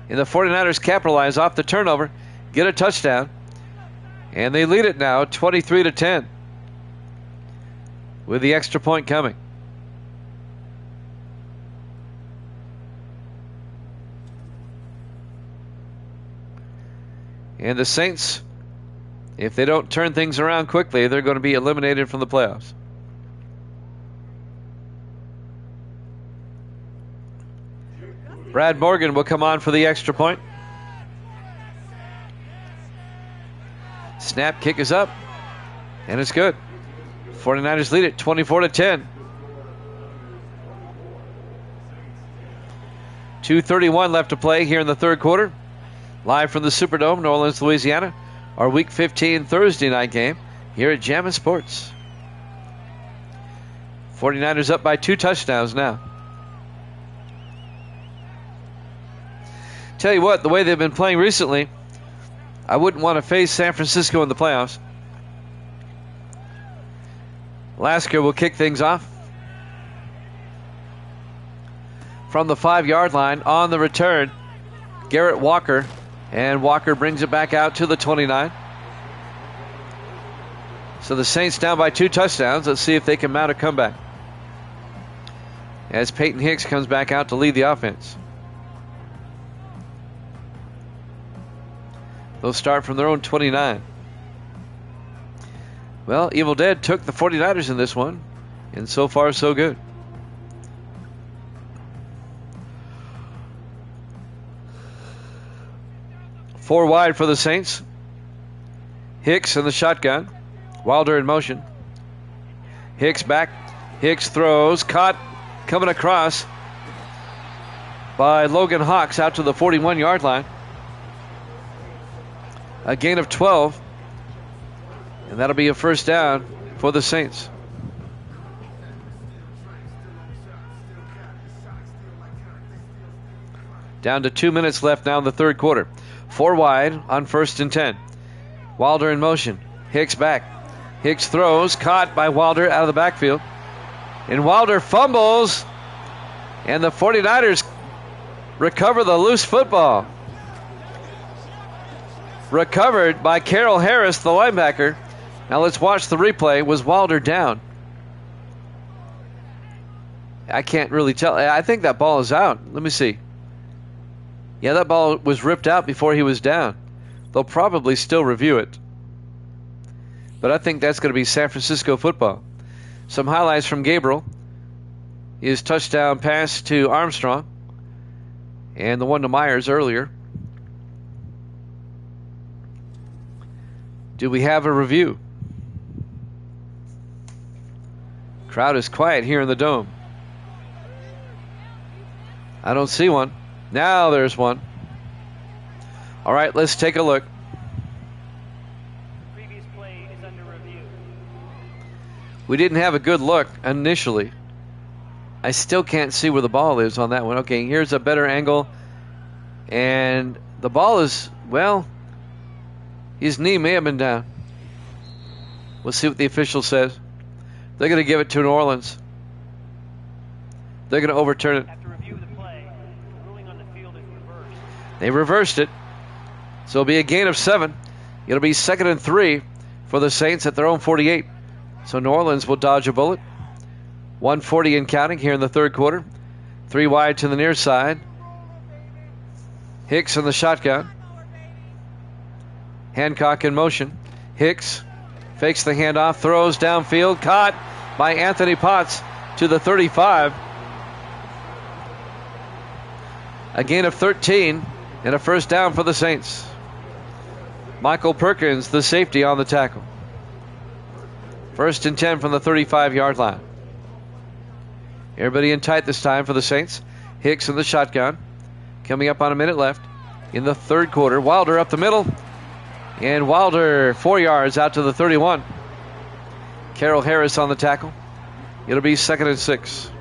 And the 49ers capitalize off the turnover, get a touchdown, and they lead it now 23-10 with the extra point coming. And the Saints, if they don't turn things around quickly, they're going to be eliminated from the playoffs. Brad Morgan will come on for the extra point. Snap, kick is up, and it's good. 49ers lead it 24-10. 2:31 left to play here in the third quarter. Live from the Superdome, New Orleans, Louisiana. Our Week 15 Thursday night game here at Jammin' Sports. 49ers up by 2 touchdowns now. Tell you what, the way they've been playing recently, I wouldn't want to face San Francisco in the playoffs. Lasker will kick things off from the 5-yard line on the return. Garrett Walker, and Walker brings it back out to the 29. So the Saints down by 2 touchdowns. Let's see if they can mount a comeback as Peyton Hicks comes back out to lead the offense. They'll start from their own 29. Well, Evil Dead took the 49ers in this one, and so far so good. Four wide for the Saints. Hicks in the shotgun. Wilder in motion. Hicks back. Hicks throws. Caught coming across by Logan Hawks out to the 41-yard line. A gain of 12. And that'll be a first down for the Saints. Down to 2 minutes left now in the third quarter. 4 wide on 1st and 10. Wilder in motion. Hicks back. Hicks throws. Caught by Wilder out of the backfield. And Wilder fumbles. And the 49ers recover the loose football. Recovered by Carroll Harris, the linebacker. Now let's watch the replay. Was Wilder down? I can't really tell. I think that ball is out. Let me see. Yeah, that ball was ripped out before he was down. They'll probably still review it. But I think that's going to be San Francisco football. Some highlights from Gabriel. His touchdown pass to Armstrong. And the one to Myers earlier. Do we have a review? Crowd is quiet here in the Dome. I don't see one. Now there's one. All right, let's take a look. Previous play is under review. We didn't have a good look initially. I still can't see where the ball is on that one. Okay, here's a better angle. And the ball is, well, his knee may have been down. We'll see what the official says. They're going to give it to New Orleans. They're going to overturn it. After review of the play, the ruling on the field is reversed. They reversed it. So it'll be a gain of 7. It'll be 2nd and 3 for the Saints at their own 48. So New Orleans will dodge a bullet. 1:40 and counting here in the third quarter. 3 wide to the near side. Hicks in the shotgun. Hancock in motion. Hicks fakes the handoff, throws downfield, caught by Anthony Potts to the 35. A gain of 13 and a first down for the Saints. Michael Perkins, the safety, on the tackle. 1st and 10 from the 35-yard line. Everybody in tight this time for the Saints. Hicks in the shotgun. Coming up on a minute left in the third quarter. Wilder up the middle. And Wilder 4 yards out to the 31. Carroll Harris on the tackle. It'll be 2nd and 6.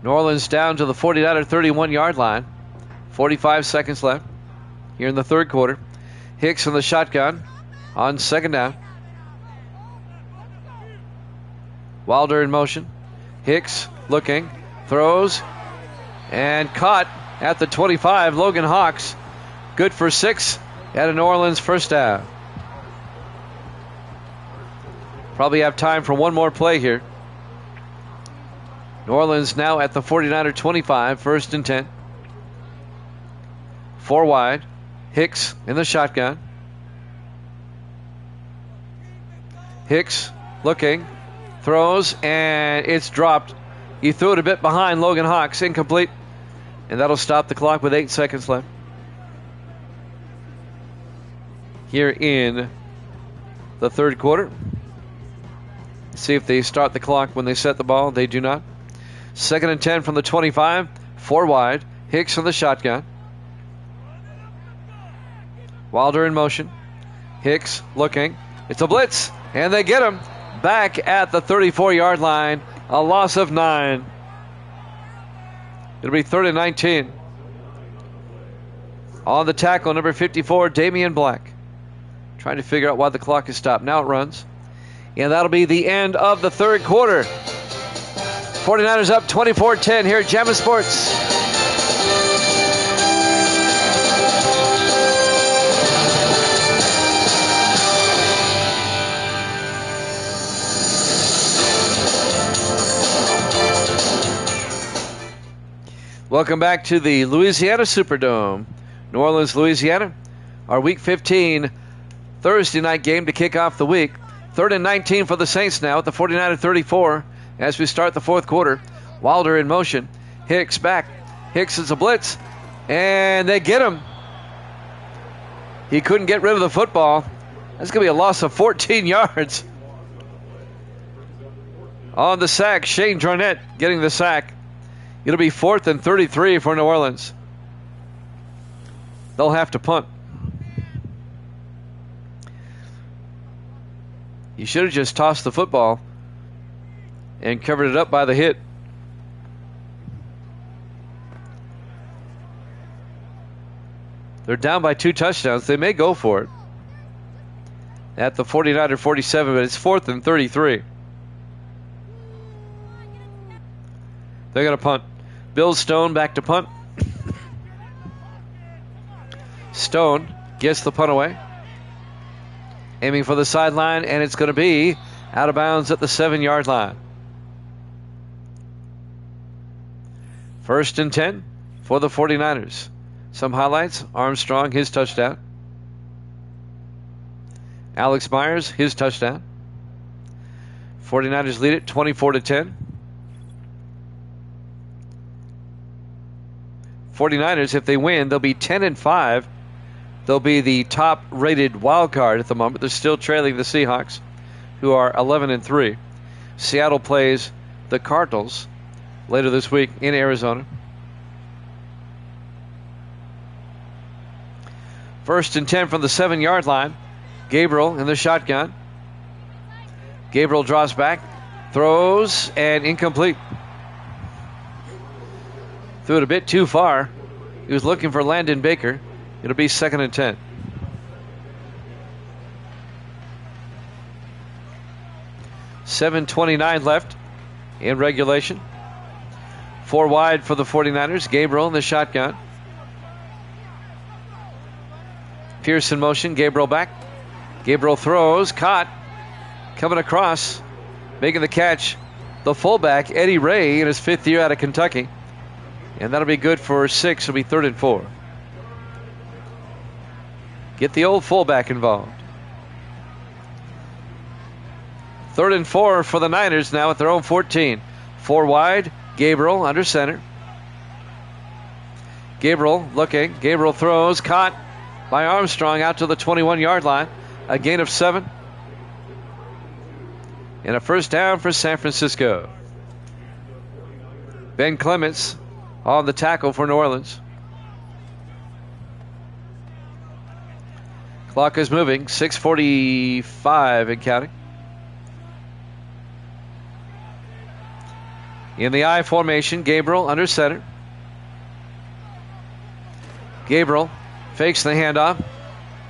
New Orleans down to the 49er 31-yard line. 45 seconds left here in the third quarter. Hicks in the shotgun on 2nd down. Wilder in motion. Hicks looking, throws, and caught at the 25. Logan Hawks, good for 6 at a New Orleans first down. Probably have time for one more play here. New Orleans now at the 49er 25, 1st and 10. 4 wide. Hicks in the shotgun. Hicks looking, throws, and it's dropped. He threw it a bit behind Logan Hawks, incomplete. And that'll stop the clock with 8 seconds left. Here in the third quarter. See if they start the clock when they set the ball. They do not. 2nd and 10 from the 25. 4 wide. Hicks in the shotgun. Wilder in motion. Hicks looking. It's a blitz. And they get him back at the 34-yard line. A loss of 9. It'll be 3rd and 19. On the tackle, number 54, Damian Black. Trying to figure out why the clock is stopped. Now it runs. And that'll be the end of the third quarter. 49ers up 24-10 here at Jammin' Sports. Welcome back to the Louisiana Superdome. New Orleans, Louisiana. Our Week 15 Thursday night game to kick off the week. 3rd and 19 for the Saints now at the 49-34 as we start the fourth quarter. Wilder in motion. Hicks back. Hicks is a blitz. And they get him. He couldn't get rid of the football. That's going to be a loss of 14 yards. On the sack, Shane Jornett getting the sack. It'll be 4th and 33 for New Orleans. They'll have to punt. You should have just tossed the football and covered it up by the hit. They're down by 2 touchdowns. They may go for it. at the 49er 47, but it's 4th and 33. They're going to punt. Bill Stone back to punt. Stone gets the punt away. Aiming for the sideline, and it's going to be out of bounds at the 7-yard line. 1st and 10 for the 49ers. Some highlights. Armstrong, his touchdown. Alex Myers, his touchdown. 49ers lead it 24-10. 49ers, if they win, they'll be 10-5. They'll be the top-rated wild card at the moment. They're still trailing the Seahawks, who are 11-3. Seattle plays the Cardinals later this week in Arizona. 1st and 10 from the 7-yard line. Gabriel in the shotgun. Gabriel draws back, throws, and incomplete. Threw it a bit too far. He was looking for Landon Baker. It'll be 2nd and 10. $7:29 left in regulation. 4 wide for the 49ers. Gabriel in the shotgun. Pierce in motion. Gabriel back. Gabriel throws. Caught. Coming across. Making the catch. The fullback, Eddie Ray, in his 5th year out of Kentucky. And that'll be good for 6. It'll be 3rd and 4. Get the old fullback involved. 3rd and 4 for the Niners now at their own 14. 4 wide. Gabriel under center. Gabriel looking. Gabriel throws. Caught by Armstrong out to the 21-yard line. A gain of 7. And a 1st down for San Francisco. Ben Clements on the tackle for New Orleans. Clock is moving. 6:45 and counting. In the I formation, Gabriel under center. Gabriel fakes the handoff.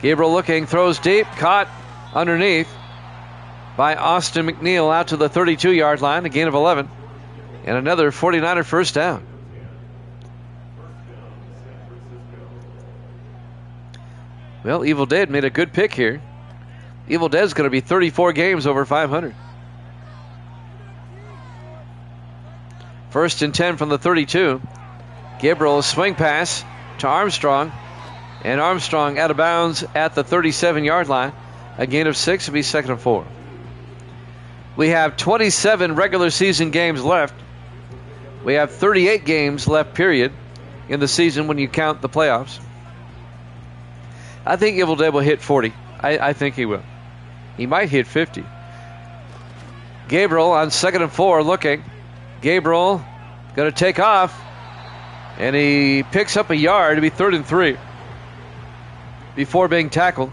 Gabriel looking, throws deep, caught underneath by Austin McNeil out to the 32-yard line, a gain of 11. And another 49er 1st down. Well, Evil Dead made a good pick here. Evil Dead's going to be 34 games over 500. 1st and 10 from the 32. Gabriel, a swing pass to Armstrong. And Armstrong out of bounds at the 37-yard line. A gain of 6 will be 2nd and 4. We have 27 regular season games left. We have 38 games left, period, in the season when you count the playoffs. I think Evil Dead will hit 40. I think he will. He might hit 50. Gabriel on 2nd and 4 looking. Gabriel going to take off. And he picks up a yard to be 3rd and 3. Before being tackled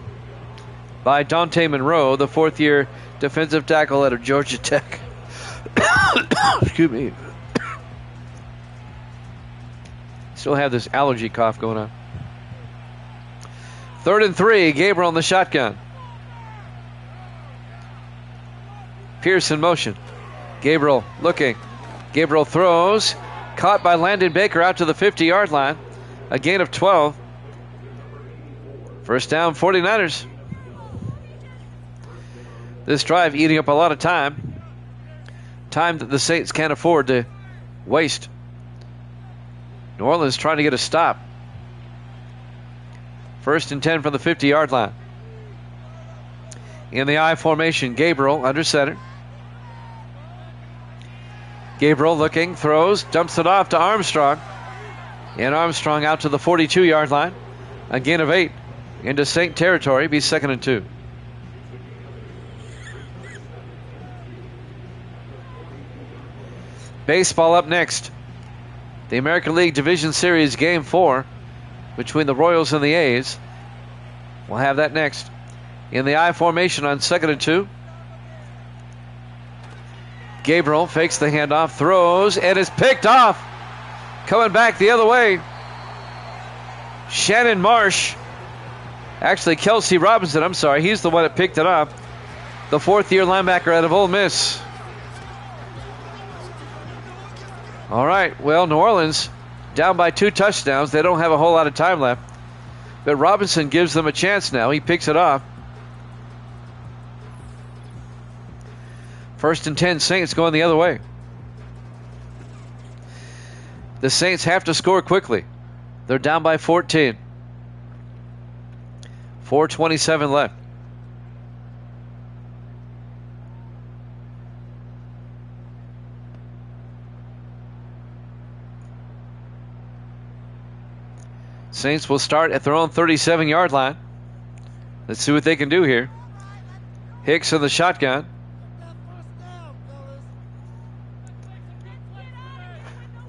by Dante Monroe, the 4th-year defensive tackle out of Georgia Tech. Excuse me. Still have this allergy cough going on. 3rd and 3, Gabriel in the shotgun. Pierce in motion. Gabriel looking. Gabriel throws. Caught by Landon Baker out to the 50-yard line. A gain of 12. 1st down, 49ers. This drive eating up a lot of time. Time that the Saints can't afford to waste. New Orleans trying to get a stop. 1st and 10 from the 50-yard line. In the I formation, Gabriel under center. Gabriel looking, throws, dumps it off to Armstrong. And Armstrong out to the 42-yard line. A gain of 8 into Saint territory, be 2nd and 2. Baseball up next. The American League Division Series Game 4 between the Royals and the A's. We'll have that next. In the I formation on 2nd and 2. Gabriel fakes the handoff, throws, and is picked off. Coming back the other way. Shannon Marsh Actually, Kelsey Robinson, I'm sorry, he's the one that picked it up. The fourth-year linebacker out of Ole Miss. All right, well, New Orleans down by 2 touchdowns. They don't have a whole lot of time left. But Robinson gives them a chance now. He picks it off. 1st and 10, Saints going the other way. The Saints have to score quickly. They're down by 14. 4:27 left. Saints will start at their own 37-yard line. Let's see what they can do here. Hicks in the shotgun.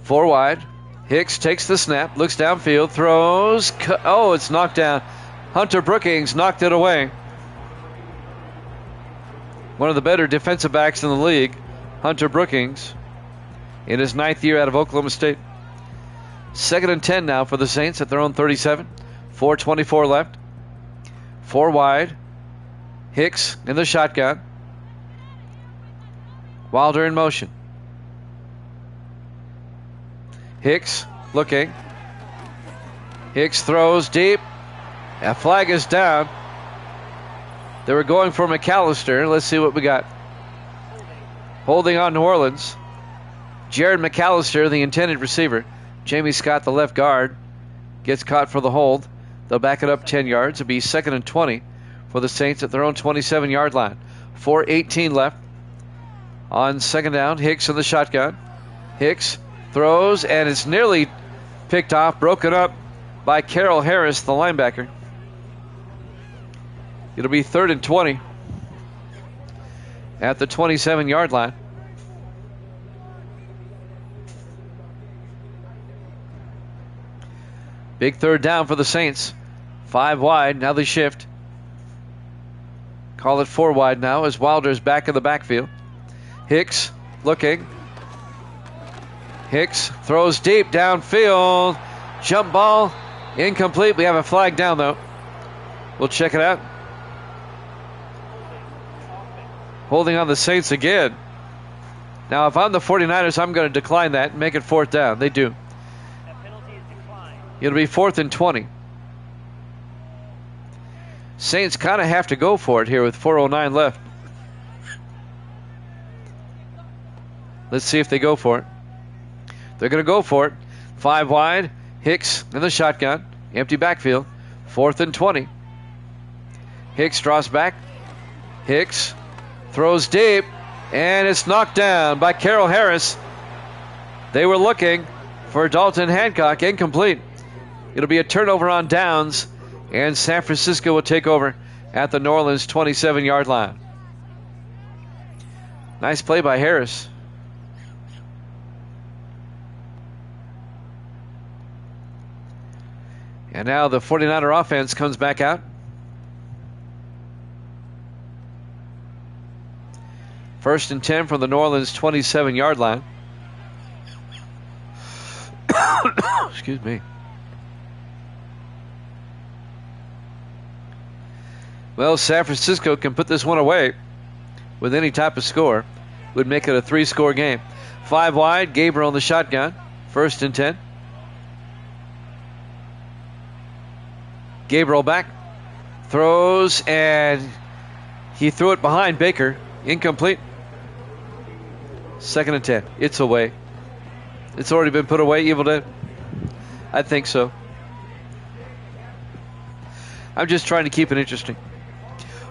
Four wide. Hicks takes the snap, looks downfield, throws. Oh, it's knocked down. Hunter Brookings knocked it away. One of the better defensive backs in the league, Hunter Brookings, in his 9th year out of Oklahoma State. 2nd and 10 now for the Saints at their own 37. 4:24 left. 4 wide. Hicks in the shotgun. Wilder in motion. Hicks looking. Hicks throws deep. A flag is down. They were going for McAllister. Let's see what we got. Holding on New Orleans. Jared McAllister, the intended receiver. Jamie Scott, the left guard, gets caught for the hold. They'll back it up 10 yards. It'll be 2nd and 20 for the Saints at their own 27-yard line. 4:18 left. On 2nd down, Hicks in the shotgun. Hicks throws, and it's nearly picked off, broken up by Carroll Harris, the linebacker. It'll be 3rd and 20 at the 27-yard line. Big 3rd down for the Saints. 5 wide. Now they shift. Call it 4 wide now as Wilder's back in the backfield. Hicks looking. Hicks throws deep downfield. Jump ball. Incomplete. We have a flag down though. We'll check it out. Holding on the Saints again. Now if I'm the 49ers, I'm going to decline that and make it 4th down. They do. It'll be 4th and 20. Saints kind of have to go for it here with 4:09 left. Let's see if they go for it. They're going to go for it. 5 wide. Hicks in the shotgun. Empty backfield. 4th and 20. Hicks draws back. Hicks throws deep. And it's knocked down by Carroll Harris. They were looking for Dalton Hancock. Incomplete. It'll be a turnover on downs. And San Francisco will take over at the New Orleans 27-yard line. Nice play by Harris. And now the 49er offense comes back out. First and 10 from the New Orleans 27-yard line. Excuse me. Well, San Francisco can put this one away with any type of score. Would make it a 3-score game. 5 wide, Gabriel in the shotgun. 1st and 10. Gabriel back. Throws, and he threw it behind Baker. Incomplete. 2nd and 10. It's away. It's already been put away, Evil Dead? I think so. I'm just trying to keep it interesting.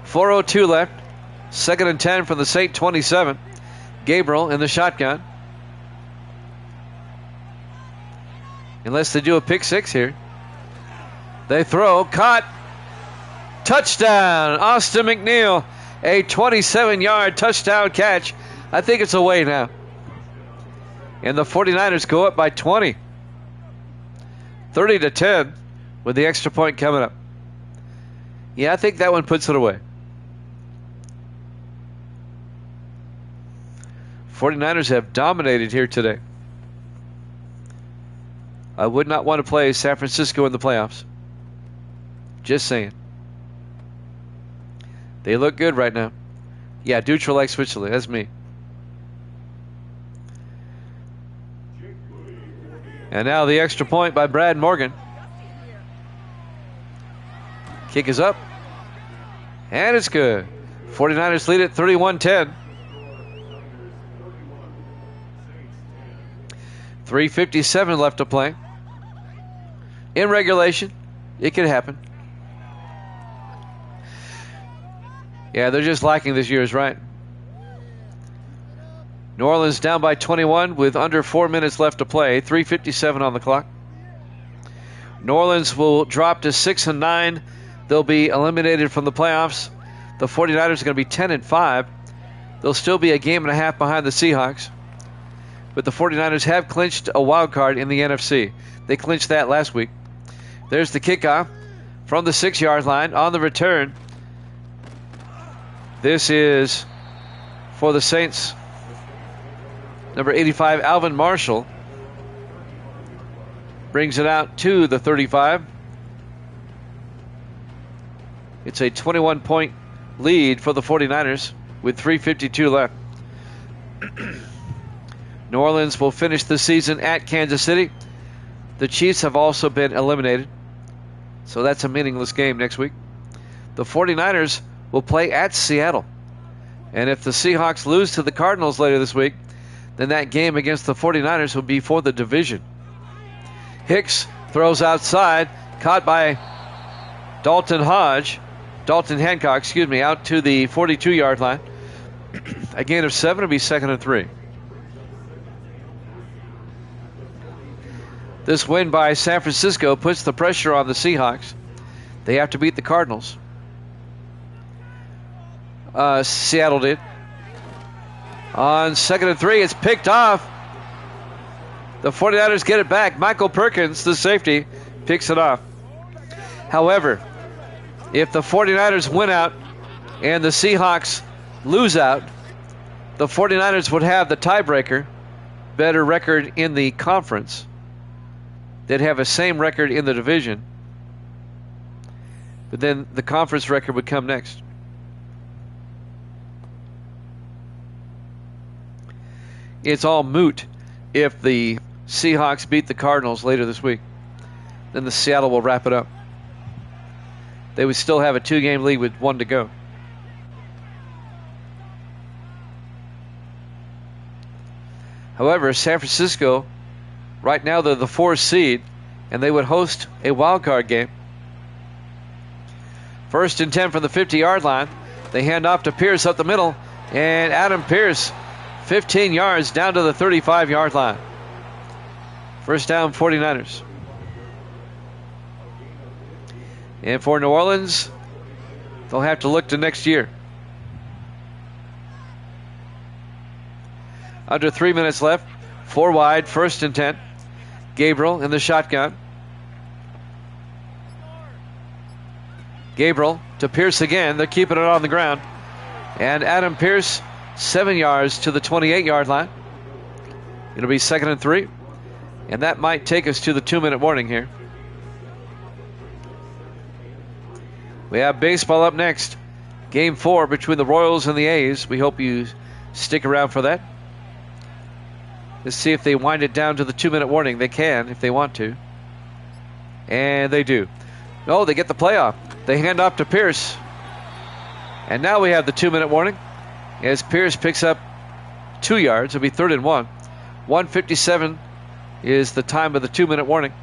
4:02 left. 2nd and 10 from the Saint 27. Gabriel in the shotgun. Unless they do a pick 6 here. They throw. Caught. Touchdown. Austin McNeil. A 27-yard touchdown catch. I think it's away now. And the 49ers go up by 20. 30-10 with the extra point coming up. Yeah, I think that one puts it away. 49ers have dominated here today. I would not want to play San Francisco in the playoffs. Just saying. They look good right now. Yeah, Dutra likes Switzerland. That's me. And now the extra point by Brad Morgan. Kick is up. And it's good. 49ers lead it 31-10. 3:57 left to play. In regulation, it could happen. Yeah, they're just lacking this year, is right. New Orleans down by 21 with under 4 minutes left to play. 3:57 on the clock. New Orleans will drop to 6-9. They'll be eliminated from the playoffs. The 49ers are going to be 10-5. They'll still be a game and a half behind the Seahawks. But the 49ers have clinched a wild card in the NFC. They clinched that last week. There's the kickoff from the 6-yard line on the return. This is for the Saints. Number 85, Alvin Marshall, brings it out to the 35. It's a 21-point lead for the 49ers with 3:52 left. New Orleans will finish the season at Kansas City. The Chiefs have also been eliminated, so that's a meaningless game next week. The 49ers will play at Seattle. And if the Seahawks lose to the Cardinals later this week, then that game against the 49ers will be for the division. Hicks throws outside, caught by Dalton Hancock, out to the 42-yard line. A gain of 7 will be 2nd and 3. This win by San Francisco puts the pressure on the Seahawks. They have to beat the Cardinals. Seattle did. On 2nd and 3, it's picked off. The 49ers get it back. Michael Perkins, the safety, picks it off. However, if the 49ers win out and the Seahawks lose out, the 49ers would have the tiebreaker, better record in the conference. They'd have a same record in the division. But then the conference record would come next. It's all moot if the Seahawks beat the Cardinals later this week. Then the Seattle will wrap it up. They would still have a 2-game lead with 1 to go. However, San Francisco, right now they're the 4th seed, and they would host a wild card game. 1st and 10 from the 50-yard line. They hand off to Pierce up the middle, and Adam Pierce, 15 yards down to the 35-yard line. First down, 49ers. And for New Orleans, they'll have to look to next year. Under 3 minutes left. 4 wide, 1st and 10. Gabriel in the shotgun. Gabriel to Pierce again. They're keeping it on the ground. And Adam Pierce, 7 yards to the 28-yard line. It'll be 2nd and 3. And that might take us to the 2-minute warning here. We have baseball up next. Game 4 between the Royals and the A's. We hope you stick around for that. Let's see if they wind it down to the 2-minute warning. They can if they want to. And they do. No, they get the playoff. They hand off to Pierce. And now we have the 2-minute warning as Pierce picks up 2 yards. It'll be 3rd and 1. 1:57 is the time of the 2-minute warning.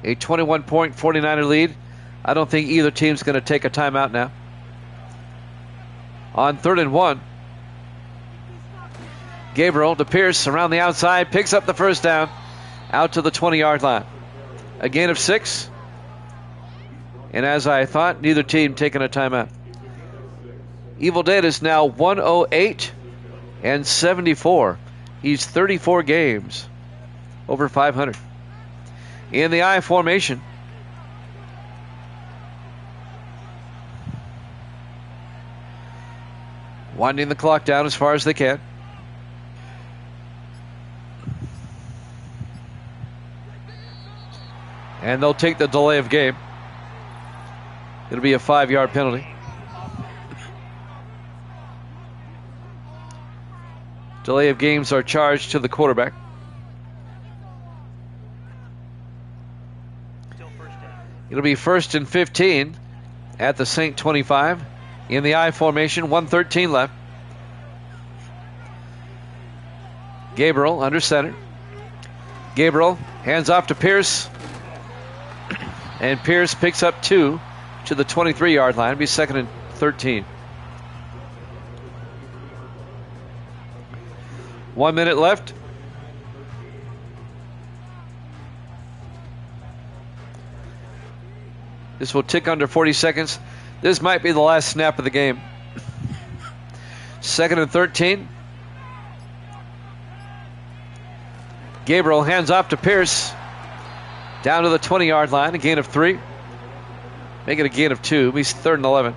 A 21-point 49er lead. I don't think either team's going to take a timeout now. On 3rd and 1. Gabriel to Pierce around the outside. Picks up the first down. Out to the 20-yard line. A gain of 6. And as I thought, neither team taking a timeout. Evil Dead is now 108 and 74. He's 34 games over 500. In the I formation. Winding the clock down as far as they can. And they'll take the delay of game. It'll be a 5-yard penalty. Delay of games are charged to the quarterback. Still first down. It'll be 1st and 15 at the St. 25 in the I formation. 1:13 left. Gabriel under center. Gabriel hands off to Pierce. And Pierce picks up 2 to the 23-yard line. It'll be 2nd and 13. 1 minute left. This will tick under 40 seconds. This might be the last snap of the game. 2nd and 13. Gabriel hands off to Pierce. Down to the 20-yard line, a gain of 3. Make it a gain of 2. He's 3rd and 11.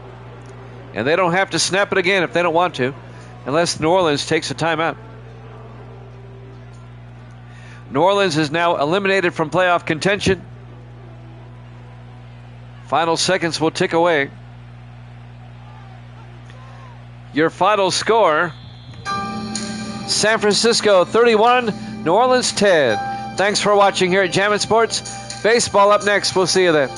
And they don't have to snap it again if they don't want to, unless New Orleans takes a timeout. New Orleans is now eliminated from playoff contention. Final seconds will tick away. Your final score: San Francisco 31, New Orleans 10. Thanks for watching here at Jammin' Sports. Baseball up next. We'll see you then.